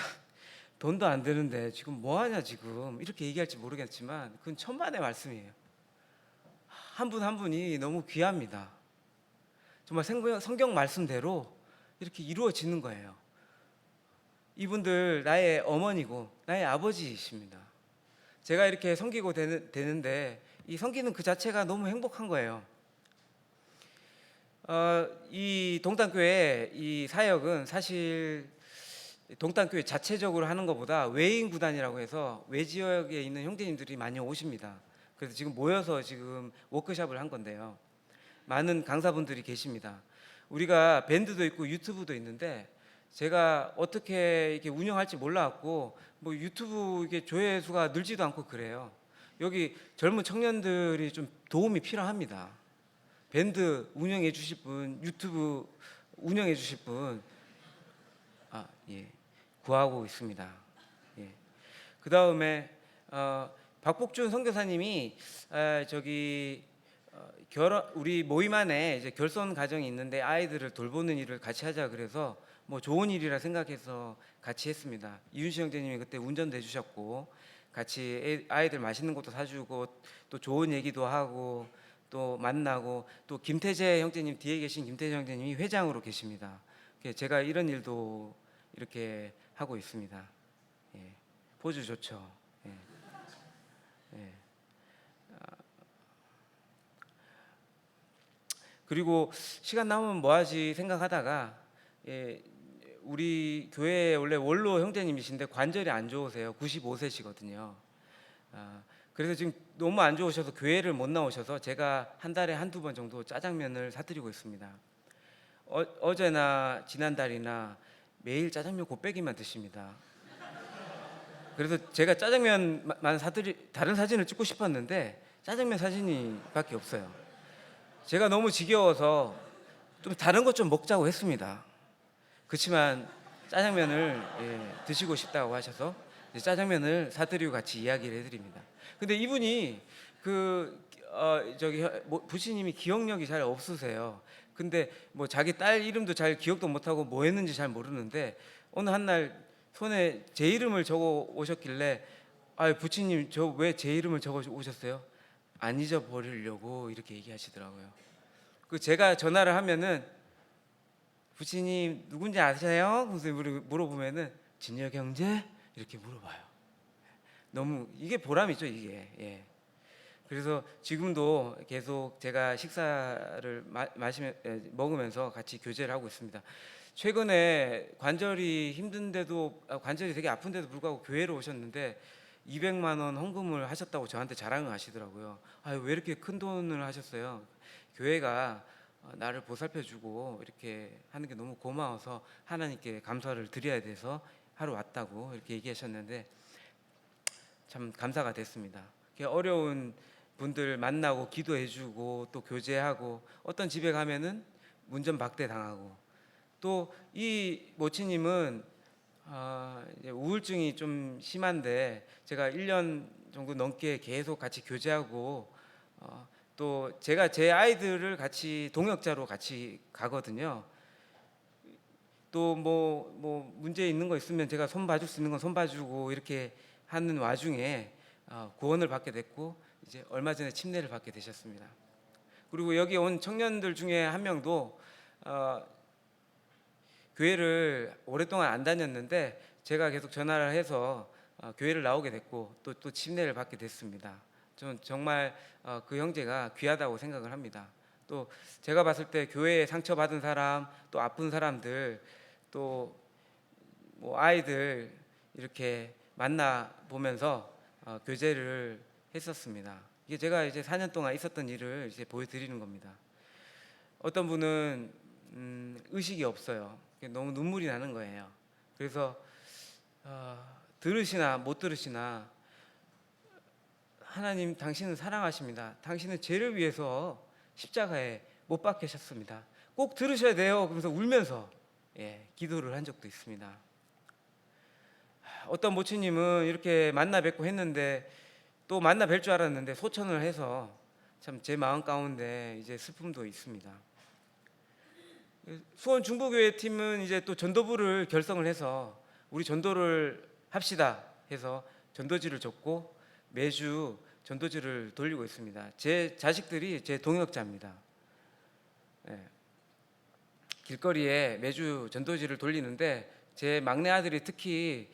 돈도 안 되는데 지금 뭐 하냐 지금 이렇게 얘기할지 모르겠지만 그건 천만의 말씀이에요. 한 분 한 분이 너무 귀합니다. 정말 성경 말씀대로 이렇게 이루어지는 거예요. 이분들 나의 어머니고 나의 아버지이십니다. 제가 이렇게 섬기고 되는데 이 섬기는 그 자체가 너무 행복한 거예요. 이 동탄교회 이 사역은 사실 동탄교회 자체적으로 하는 것보다 외인 구단이라고 해서 외 지역에 있는 형제님들이 많이 오십니다. 그래서 지금 모여서 지금 워크숍을 한 건데요. 많은 강사분들이 계십니다. 우리가 밴드도 있고 유튜브도 있는데 제가 어떻게 이렇게 운영할지 몰라갖고 뭐 유튜브 이게 조회수가 늘지도 않고 그래요. 여기 젊은 청년들이 좀 도움이 필요합니다. 밴드 운영해 주실 분, 유튜브 운영해 주실 분, 예, 구하고 있습니다. 예. 그 다음에 박복준 선교사님이 우리 모임 안에 이제 결손 가정이 있는데 아이들을 돌보는 일을 같이 하자 그래서 뭐 좋은 일이라 생각해서 같이 했습니다. 이윤시 형제님이 그때 운전도 해주셨고 같이 아이들 맛있는 것도 사주고 또 좋은 얘기도 하고 또 만나고 또 김태재 형제님 뒤에 계신 김태재 형제님이 회장으로 계십니다. 제가 이런 일도 이렇게 하고 있습니다. 예. 포즈 좋죠. 예. 예. 그리고 시간 남으면 뭐하지 생각하다가 우리 교회 원래 원로 형제님이신데 관절이 안 좋으세요. 95세시거든요. 그래서 지금 너무 안 좋으셔서 교회를 못 나오셔서 제가 한 달에 한두 번 정도 짜장면을 사드리고 있습니다. 어제나 지난달이나 매일 짜장면 곱빼기만 드십니다. 그래서 제가 짜장면만 다른 사진을 찍고 싶었는데 짜장면 사진이 밖에 없어요. 제가 너무 지겨워서 좀 다른 것 좀 먹자고 했습니다. 그렇지만 짜장면을 드시고 싶다고 하셔서 짜장면을 사드리고 같이 이야기를 해드립니다. 근데 이분이 부시님이 기억력이 잘 없으세요. 근데 뭐 자기 딸 이름도 잘 기억도 못하고 뭐 했는지 잘 모르는데 어느 한날 손에 제 이름을 적어 오셨길래 부치님 저 왜 제 이름을 적어 오셨어요? 안 잊어버리려고 이렇게 얘기하시더라고요. 제가 전화를 하면은 부치님 누군지 아세요? 그래서 물어보면은 진혁 형제 이렇게 물어봐요. 너무 이게 보람이죠 이게. 예. 그래서 지금도 계속 제가 식사를 먹으면서 같이 교제를 하고 있습니다. 최근에 관절이 힘든데도 관절이 되게 아픈데도 불구하고 교회로 오셨는데 200만 원 헌금을 하셨다고 저한테 자랑을 하시더라고요. 왜 이렇게 큰 돈을 하셨어요? 교회가 나를 보살펴주고 이렇게 하는 게 너무 고마워서 하나님께 감사를 드려야 돼서 하러 왔다고 이렇게 얘기하셨는데 참 감사가 됐습니다. 어려운 분들 만나고 기도해주고 또 교제하고 어떤 집에 가면은 문전박대 당하고 또 이 모치님은 이제 우울증이 좀 심한데 제가 1년 정도 넘게 계속 같이 교제하고 또 제가 제 아이들을 같이 동역자로 같이 가거든요. 또 뭐 문제 있는 거 있으면 제가 손 봐줄 수 있는 건 손 봐주고 이렇게 하는 와중에 구원을 받게 됐고 이제 얼마 전에 침례를 받게 되셨습니다. 그리고 여기 온 청년들 중에 한 명도 교회를 오랫동안 안 다녔는데 제가 계속 전화를 해서 교회를 나오게 됐고 또 침례를 받게 됐습니다. 저는 정말 그 형제가 귀하다고 생각을 합니다. 또 제가 봤을 때 교회에 상처받은 사람, 또 아픈 사람들, 또 뭐 아이들 이렇게 만나 보면서 교제를 했었습니다. 이게 제가 이제 4년 동안 있었던 일을 이제 보여드리는 겁니다. 어떤 분은 의식이 없어요. 너무 눈물이 나는 거예요. 그래서 들으시나 못 들으시나 하나님 당신은 사랑하십니다. 당신은 죄를 위해서 십자가에 못 박히셨습니다. 꼭 들으셔야 돼요. 그러면서 울면서 기도를 한 적도 있습니다. 어떤 모치님은 이렇게 만나 뵙고 했는데 또 만나 뵐 줄 알았는데 소천을 해서 참 제 마음 가운데 이제 슬픔도 있습니다. 수원 중부교회 팀은 이제 또 전도부를 결성을 해서 우리 전도를 합시다 해서 전도지를 줬고 매주 전도지를 돌리고 있습니다. 제 자식들이 제 동역자입니다. 길거리에 매주 전도지를 돌리는데 제 막내 아들이 특히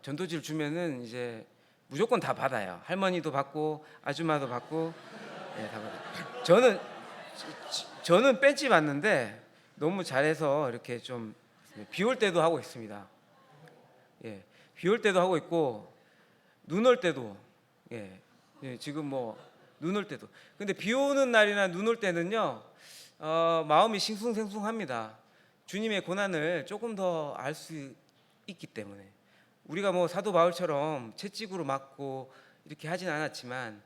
전도지를 주면은 이제 무조건 다 받아요. 할머니도 받고 아줌마도 받고 다 받아요. 저는 뺀지 받는데 너무 잘해서 이렇게 좀 비 올 때도 하고 있습니다. 비 올 때도 하고 있고 눈 올 때도 지금 뭐 눈 올 때도. 근데 비 오는 날이나 눈 올 때는요 마음이 싱숭생숭합니다. 주님의 고난을 조금 더 알 수 있기 때문에. 우리가 뭐 사도 바울처럼 채찍으로 맞고 이렇게 하진 않았지만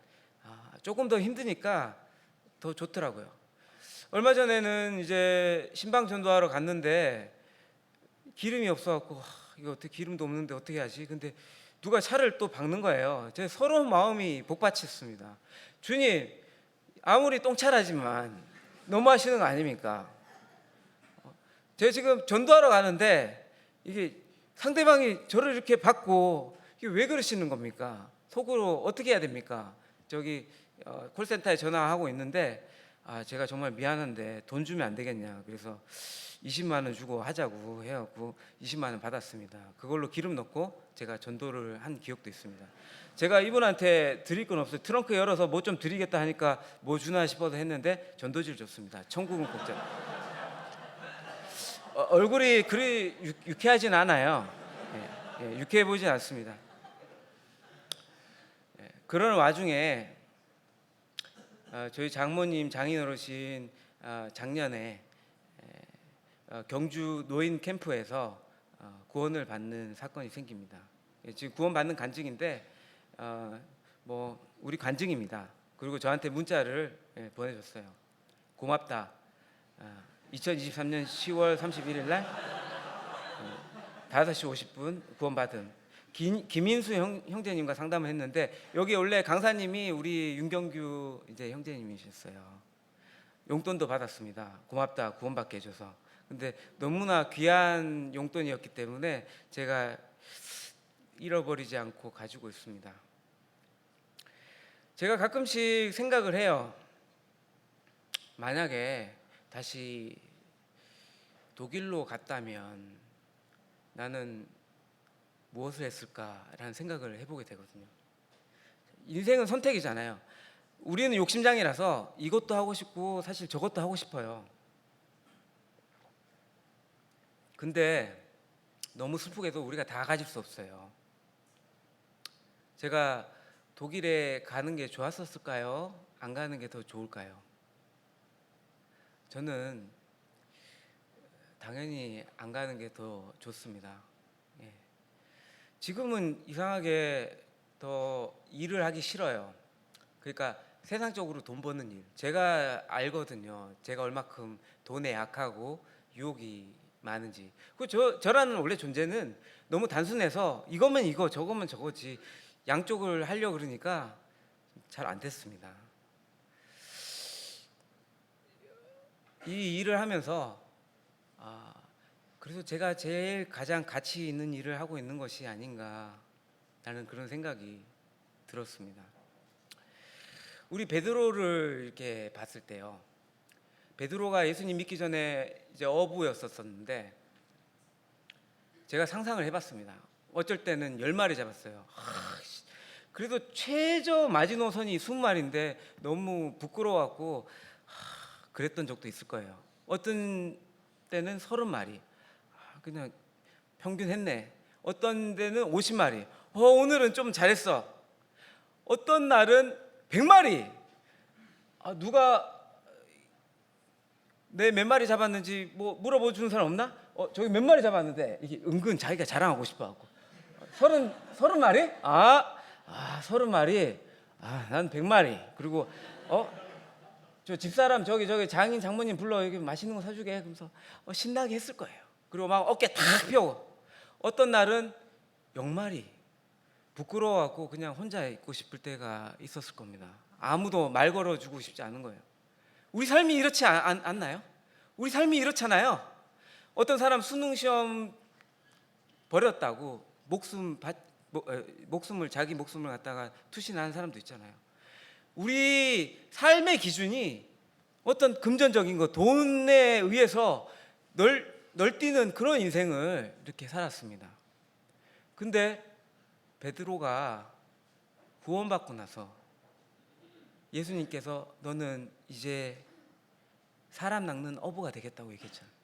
조금 더 힘드니까 더 좋더라고요. 얼마 전에는 이제 신방 전도하러 갔는데 기름이 없어갖고 이거 어떻게 기름도 없는데 어떻게 하지? 근데 누가 차를 또 박는 거예요. 제 서러운 마음이 복받쳤습니다. 주님, 아무리 똥차라지만 너무 하시는 거 아닙니까? 제가 지금 전도하러 가는데 이게 상대방이 저를 이렇게 받고 이게 왜 그러시는 겁니까? 속으로 어떻게 해야 됩니까? 저기 콜센터에 전화하고 있는데 제가 정말 미안한데 돈 주면 안 되겠냐. 그래서 20만 원 주고 하자고 해갖고 20만 원 받았습니다. 그걸로 기름 넣고 제가 전도를 한 기억도 있습니다. 제가 이분한테 드릴 건 없어요. 트렁크 열어서 뭐 좀 드리겠다 하니까 뭐 주나 싶어서 했는데 전도지를 줬습니다. 천국은 공짜. 얼굴이 그리 유쾌하진 않아요. 유쾌해 보이진 않습니다. 그런 와중에 저희 장모님 장인어르신 작년에 경주 노인 캠프에서 구원을 받는 사건이 생깁니다. 지금 구원받는 간증인데 뭐 우리 간증입니다. 그리고 저한테 문자를 보내줬어요. 고맙다. 2023년 10월 31일 날 5시 50분 구원받은 김인수 형제님과 상담을 했는데 여기 원래 강사님이 우리 윤경규 이제 형제님이셨어요. 용돈도 받았습니다. 고맙다 구원받게 해줘서. 근데 너무나 귀한 용돈이었기 때문에 제가 잃어버리지 않고 가지고 있습니다. 제가 가끔씩 생각을 해요. 만약에 다시 독일로 갔다면 나는 무엇을 했을까라는 생각을 해보게 되거든요. 인생은 선택이잖아요. 우리는 욕심장이라서 이것도 하고 싶고 사실 저것도 하고 싶어요. 근데 너무 슬프게도 우리가 다 가질 수 없어요. 제가 독일에 가는 게 좋았었을까요? 안 가는 게 더 좋을까요? 저는 당연히 안 가는 게 더 좋습니다. 지금은 이상하게 더 일을 하기 싫어요. 그러니까 세상적으로 돈 버는 일. 제가 알거든요. 제가 얼마큼 돈에 약하고 유혹이 많은지. 저라는 원래 존재는 너무 단순해서 이거면 이거, 저거면 저거지. 양쪽을 하려고 그러니까 잘 안 됐습니다. 이 일을 하면서 그래서 제가 제일 가장 가치 있는 일을 하고 있는 것이 아닌가 라는 그런 생각이 들었습니다. 우리 베드로를 이렇게 봤을 때요, 베드로가 예수님 믿기 전에 이제 어부였었는데 제가 상상을 해봤습니다. 어쩔 때는 10마리 잡았어요. 그래도 최저 마지노선이 20마리인데 너무 부끄러워갖고 그랬던 적도 있을 거예요. 어떤 때는 30마리, 그냥 평균 했네. 어떤 데는 50마리, 오늘은 좀 잘했어. 어떤 날은 100마리. 누가 내 몇 마리 잡았는지 뭐 물어봐 주는 사람 없나? 저기 몇 마리 잡았는데, 이게 은근 자기가 자랑하고 싶어하고. 30마리? 30마리. 난 100마리. 그리고 저 집사람 저기 장인 장모님 불러, 여기 맛있는 거 사주게. 그러면서 신나게 했을 거예요. 그리고 막 어깨 탁 펴고. 어떤 날은 0마리. 부끄러워갖고 그냥 혼자 있고 싶을 때가 있었을 겁니다. 아무도 말 걸어주고 싶지 않은 거예요. 우리 삶이 이렇지 않나요? 우리 삶이 이렇잖아요. 어떤 사람 수능 시험 버렸다고 자기 목숨을 갖다가 투신하는 사람도 있잖아요. 우리 삶의 기준이 어떤 금전적인 거, 돈에 의해서 널뛰는 그런 인생을 이렇게 살았습니다. 근데 베드로가 구원받고 나서 예수님께서 너는 이제 사람 낚는 어부가 되겠다고 얘기했잖아요.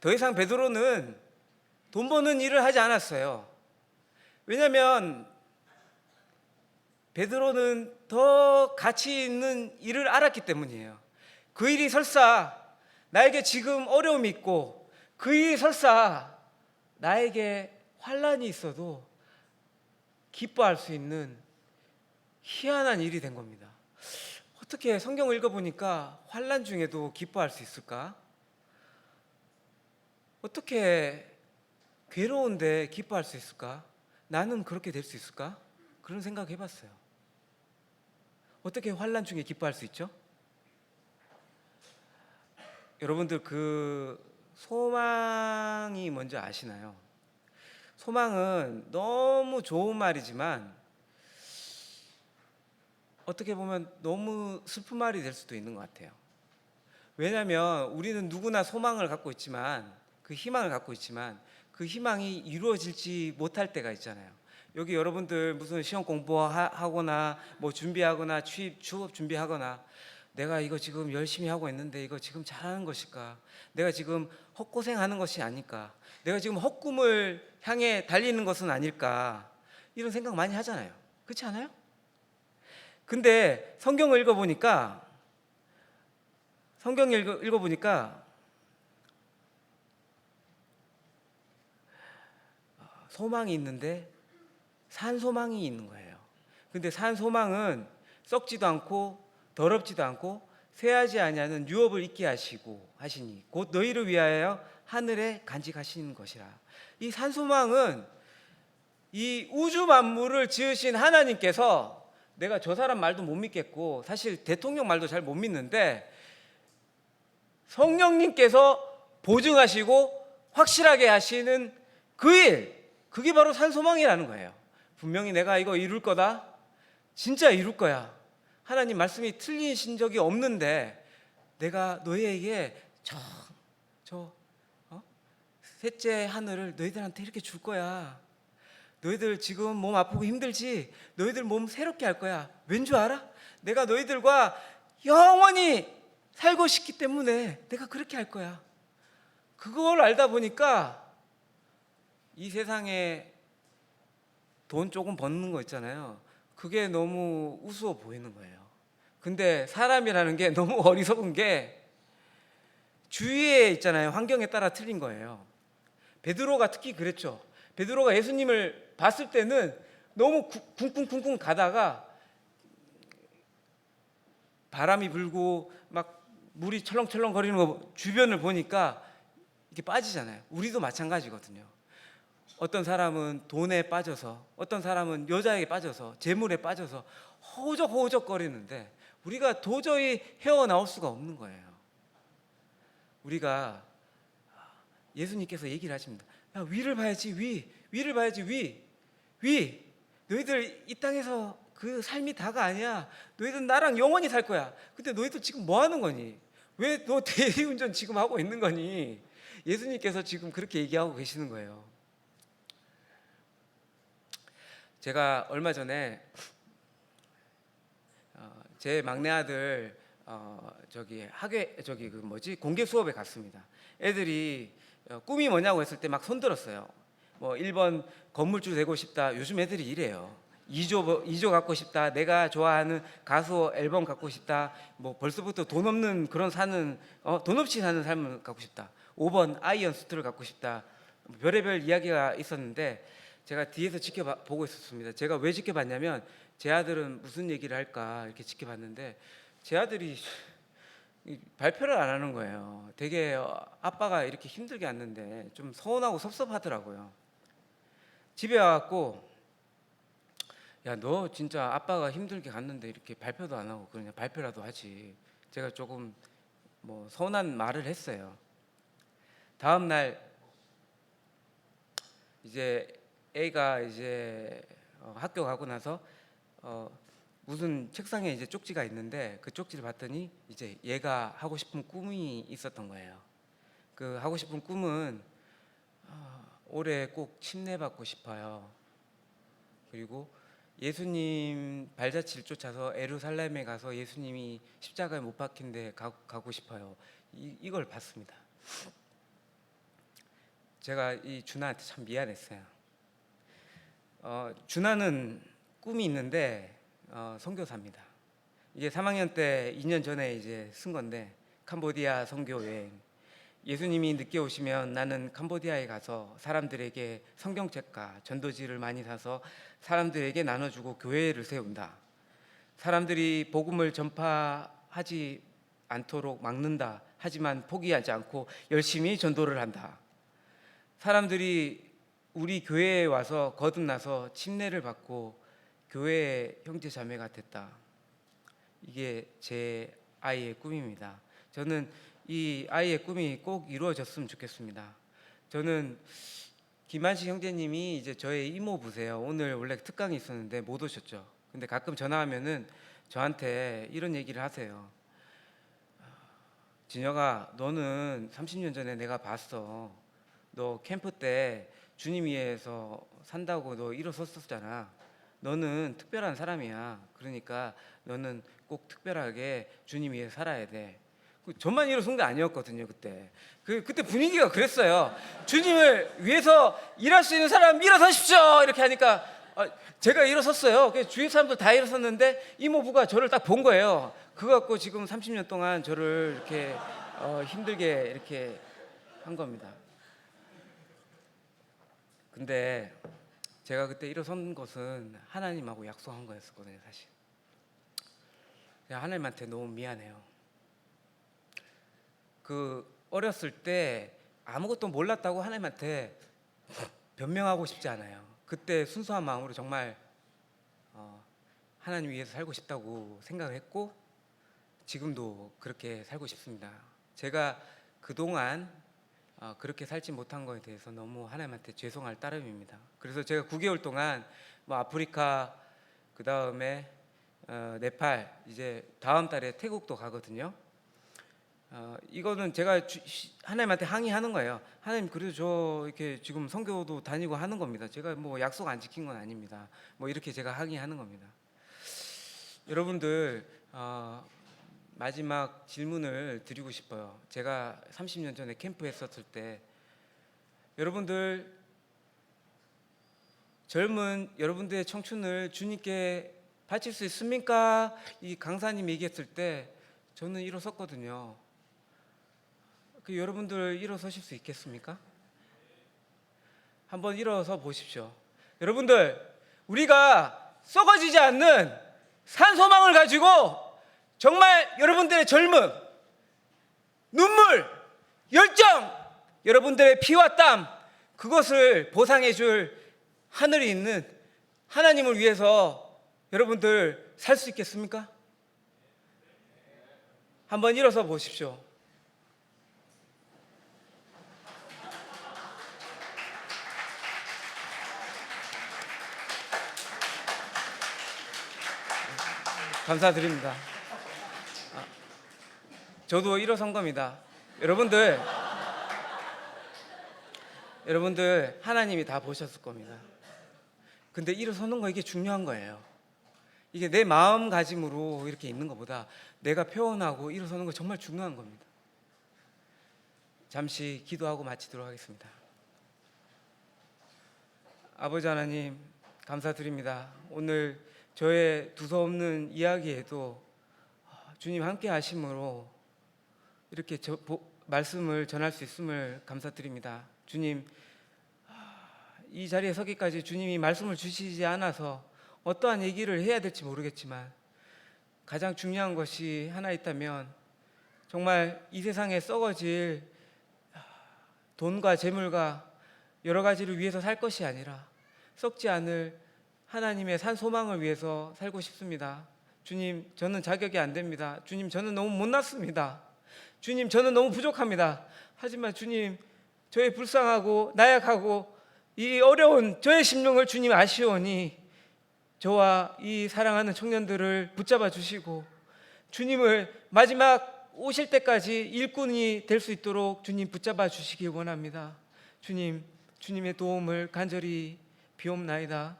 더 이상 베드로는 돈 버는 일을 하지 않았어요. 왜냐하면 베드로는 더 가치 있는 일을 알았기 때문이에요. 그 일이 설사 나에게 지금 어려움이 있고, 그 일이 설사 나에게 환난이 있어도 기뻐할 수 있는 희한한 일이 된 겁니다. 어떻게 성경을 읽어보니까 환난 중에도 기뻐할 수 있을까? 어떻게 괴로운데 기뻐할 수 있을까? 나는 그렇게 될 수 있을까? 그런 생각 해봤어요. 어떻게 환난 중에 기뻐할 수 있죠? 여러분들 그 소망이 뭔지 아시나요? 소망은 너무 좋은 말이지만 어떻게 보면 너무 슬픈 말이 될 수도 있는 것 같아요. 왜냐하면 우리는 누구나 소망을 갖고 있지만, 그 희망을 갖고 있지만 그 희망이 이루어질지 못할 때가 있잖아요. 여기 여러분들 무슨 시험 공부하거나 뭐 준비하거나 취업 준비하거나, 내가 이거 지금 열심히 하고 있는데 이거 지금 잘하는 것일까? 내가 지금 헛고생하는 것이 아닐까? 내가 지금 헛꿈을 향해 달리는 것은 아닐까? 이런 생각 많이 하잖아요. 그렇지 않아요? 근데 성경을 읽어보니까 소망이 있는데 산소망이 있는 거예요. 근데 산소망은 썩지도 않고 더럽지도 않고 쇠하지 아니하는 유업을 잊게 하시니 곧 너희를 위하여 하늘에 간직하시는 것이라. 이 산소망은 이 우주 만물을 지으신 하나님께서, 내가 저 사람 말도 못 믿겠고 사실 대통령 말도 잘 못 믿는데, 성령님께서 보증하시고 확실하게 하시는 그 일, 그게 바로 산소망이라는 거예요. 분명히 내가 이거 이룰 거다, 진짜 이룰 거야, 하나님 말씀이 틀리신 적이 없는데 내가 너희에게 셋째 하늘을 너희들한테 이렇게 줄 거야. 너희들 지금 몸 아프고 힘들지? 너희들 몸 새롭게 할 거야. 왠 줄 알아? 내가 너희들과 영원히 살고 싶기 때문에 내가 그렇게 할 거야. 그걸 알다 보니까 이 세상에 돈 조금 버는 거 있잖아요. 그게 너무 우스워 보이는 거예요. 근데 사람이라는 게 너무 어리석은 게 주위에 있잖아요. 환경에 따라 틀린 거예요. 베드로가 특히 그랬죠. 베드로가 예수님을 봤을 때는 너무 쿵쿵쿵쿵 가다가 바람이 불고 막 물이 철렁철렁 거리는 거 주변을 보니까 이렇게 빠지잖아요. 우리도 마찬가지거든요. 어떤 사람은 돈에 빠져서, 어떤 사람은 여자에게 빠져서, 재물에 빠져서 허우적허우적 거리는데 우리가 도저히 헤어나올 수가 없는 거예요. 우리가 예수님께서 얘기를 하십니다. 야, 위를 봐야지, 위를 봐야지, 위. 너희들 이 땅에서 그 삶이 다가 아니야. 너희들 나랑 영원히 살 거야. 근데 너희들 지금 뭐 하는 거니? 왜 너 대리운전 지금 하고 있는 거니? 예수님께서 지금 그렇게 얘기하고 계시는 거예요. 제가 얼마 전에 제 막내 아들 공개 수업에 갔습니다. 애들이 꿈이 뭐냐고 했을 때 막 손들었어요. 뭐 1번 건물주 되고 싶다. 요즘 애들이 이래요. 2조 갖고 싶다. 내가 좋아하는 가수 앨범 갖고 싶다. 뭐 벌써부터 돈 없는 그런 돈 없이 사는 삶을 갖고 싶다. 5번 아이언 수트를 갖고 싶다. 별의별 이야기가 있었는데 제가 뒤에서 지켜보고 있었습니다. 제가 왜 지켜봤냐면 제 아들은 무슨 얘기를 할까 이렇게 지켜봤는데 제 아들이 발표를 안 하는 거예요. 되게 아빠가 이렇게 힘들게 왔는데 좀 서운하고 섭섭하더라고요. 집에 와갖고 야, 너 진짜 아빠가 힘들게 갔는데 이렇게 발표도 안 하고 그냥 발표라도 하지. 제가 조금 뭐 서운한 말을 했어요. 다음 날 이제 애가 이제 학교 가고 나서 무슨 책상에 이제 쪽지가 있는데 그 쪽지를 봤더니 이제 얘가 하고 싶은 꿈이 있었던 거예요. 그 하고 싶은 꿈은 올해 꼭 침례받고 싶어요. 그리고 예수님 발자취를 쫓아서 에루살렘에 가서 예수님이 십자가에 못 박힌 데 가고 싶어요. 이걸 봤습니다. 제가 이 준하한테 참 미안했어요. 준하는 꿈이 있는데 선교사입니다. 이게 3학년 때 2년 전에 이제 쓴 건데 캄보디아 선교 여행. 예수님이 늦게 오시면 나는 캄보디아에 가서 사람들에게 성경책과 전도지를 많이 사서 사람들에게 나눠주고 교회를 세운다. 사람들이 복음을 전파하지 않도록 막는다. 하지만 포기하지 않고 열심히 전도를 한다. 사람들이 우리 교회에 와서 거듭나서 침례를 받고 교회의 형제 자매가 됐다. 이게 제 아이의 꿈입니다. 저는 이 아이의 꿈이 꼭 이루어졌으면 좋겠습니다. 저는 김한식 형제님이 이제 저의 이모부세요. 오늘 원래 특강이 있었는데 못 오셨죠. 근데 가끔 전화하면은 저한테 이런 얘기를 하세요. 진혁아, 너는 30년 전에 내가 봤어. 너 캠프 때 주님 위해서 산다고 너 일어섰었잖아. 너는 특별한 사람이야. 그러니까 너는 꼭 특별하게 주님 위해 살아야 돼. 저만 일어선 게 아니었거든요. 그때 분위기가 그랬어요. 주님을 위해서 일할 수 있는 사람 일어서십시오 이렇게 하니까 제가 일어섰어요. 주위 사람들 다 일어섰는데 이모부가 저를 딱 본 거예요. 그거 갖고 지금 30년 동안 저를 이렇게 힘들게 이렇게 한 겁니다. 근데 제가 그때 일어선 것은 하나님하고 약속한 거였었거든요. 사실 하나님한테 너무 미안해요. 어렸을 때 아무것도 몰랐다고 하나님한테 변명하고 싶지 않아요. 그때 순수한 마음으로 정말 하나님 위해서 살고 싶다고 생각을 했고 지금도 그렇게 살고 싶습니다. 제가 그동안 그렇게 살지 못한 거에 대해서 너무 하나님한테 죄송할 따름입니다. 그래서 제가 9개월 동안 아프리카, 그 다음에 네팔, 이제 다음 달에 태국도 가거든요. 이거는 제가 하나님한테 항의하는 거예요. 하나님, 그래도 저 이렇게 지금 선교도 다니고 하는 겁니다. 제가 뭐 약속 안 지킨 건 아닙니다. 뭐 이렇게 제가 항의하는 겁니다. 여러분들 마지막 질문을 드리고 싶어요. 제가 30년 전에 캠프에 있었을 때 여러분들 젊은 여러분들의 청춘을 주님께 바칠 수 있습니까? 이 강사님 얘기했을 때 저는 일어섰거든요. 여러분들 일어서실 수 있겠습니까? 한번 일어서 보십시오. 여러분들, 우리가 썩어지지 않는 산소망을 가지고 정말 여러분들의 젊음, 눈물, 열정, 여러분들의 피와 땀, 그것을 보상해 줄 하늘이 있는 하나님을 위해서 여러분들 살 수 있겠습니까? 한번 일어서 보십시오. 감사드립니다. 저도 일어선 겁니다. 여러분들 하나님이 다 보셨을 겁니다. 근데 일어서는 거 이게 중요한 거예요. 이게 내 마음가짐으로 이렇게 있는 것보다 내가 표현하고 일어서는 거 정말 중요한 겁니다. 잠시 기도하고 마치도록 하겠습니다. 아버지 하나님 감사드립니다. 오늘 저의 두서없는 이야기에도 주님 함께 하심으로 이렇게 말씀을 전할 수 있음을 감사드립니다. 주님, 이 자리에 서기까지 주님이 말씀을 주시지 않아서 어떠한 얘기를 해야 될지 모르겠지만 가장 중요한 것이 하나 있다면 정말 이 세상에 썩어질 돈과 재물과 여러 가지를 위해서 살 것이 아니라 썩지 않을 하나님의 산 소망을 위해서 살고 싶습니다. 주님, 저는 자격이 안 됩니다. 주님, 저는 너무 못났습니다. 주님, 저는 너무 부족합니다. 하지만 주님, 저의 불쌍하고 나약하고 이 어려운 저의 심령을 주님 아시오니 저와 이 사랑하는 청년들을 붙잡아 주시고 주님을 마지막 오실 때까지 일꾼이 될 수 있도록 주님 붙잡아 주시기 원합니다. 주님, 주님의 도움을 간절히 비옵나이다.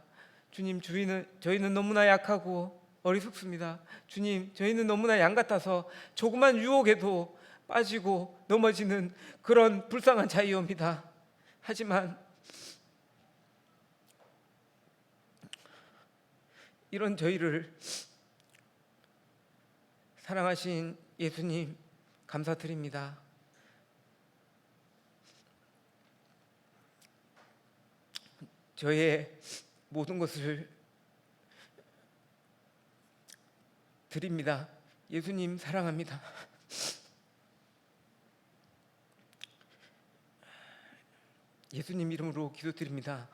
주님, 저희는 너무나 약하고 어리석습니다. 주님, 저희는 너무나 양 같아서 조그만 유혹에도 빠지고 넘어지는 그런 불쌍한 자이옵니다. 하지만 이런 저희를 사랑하신 예수님 감사드립니다. 저의 모든 것을 드립니다. 예수님 사랑합니다. 예수님 이름으로 기도드립니다.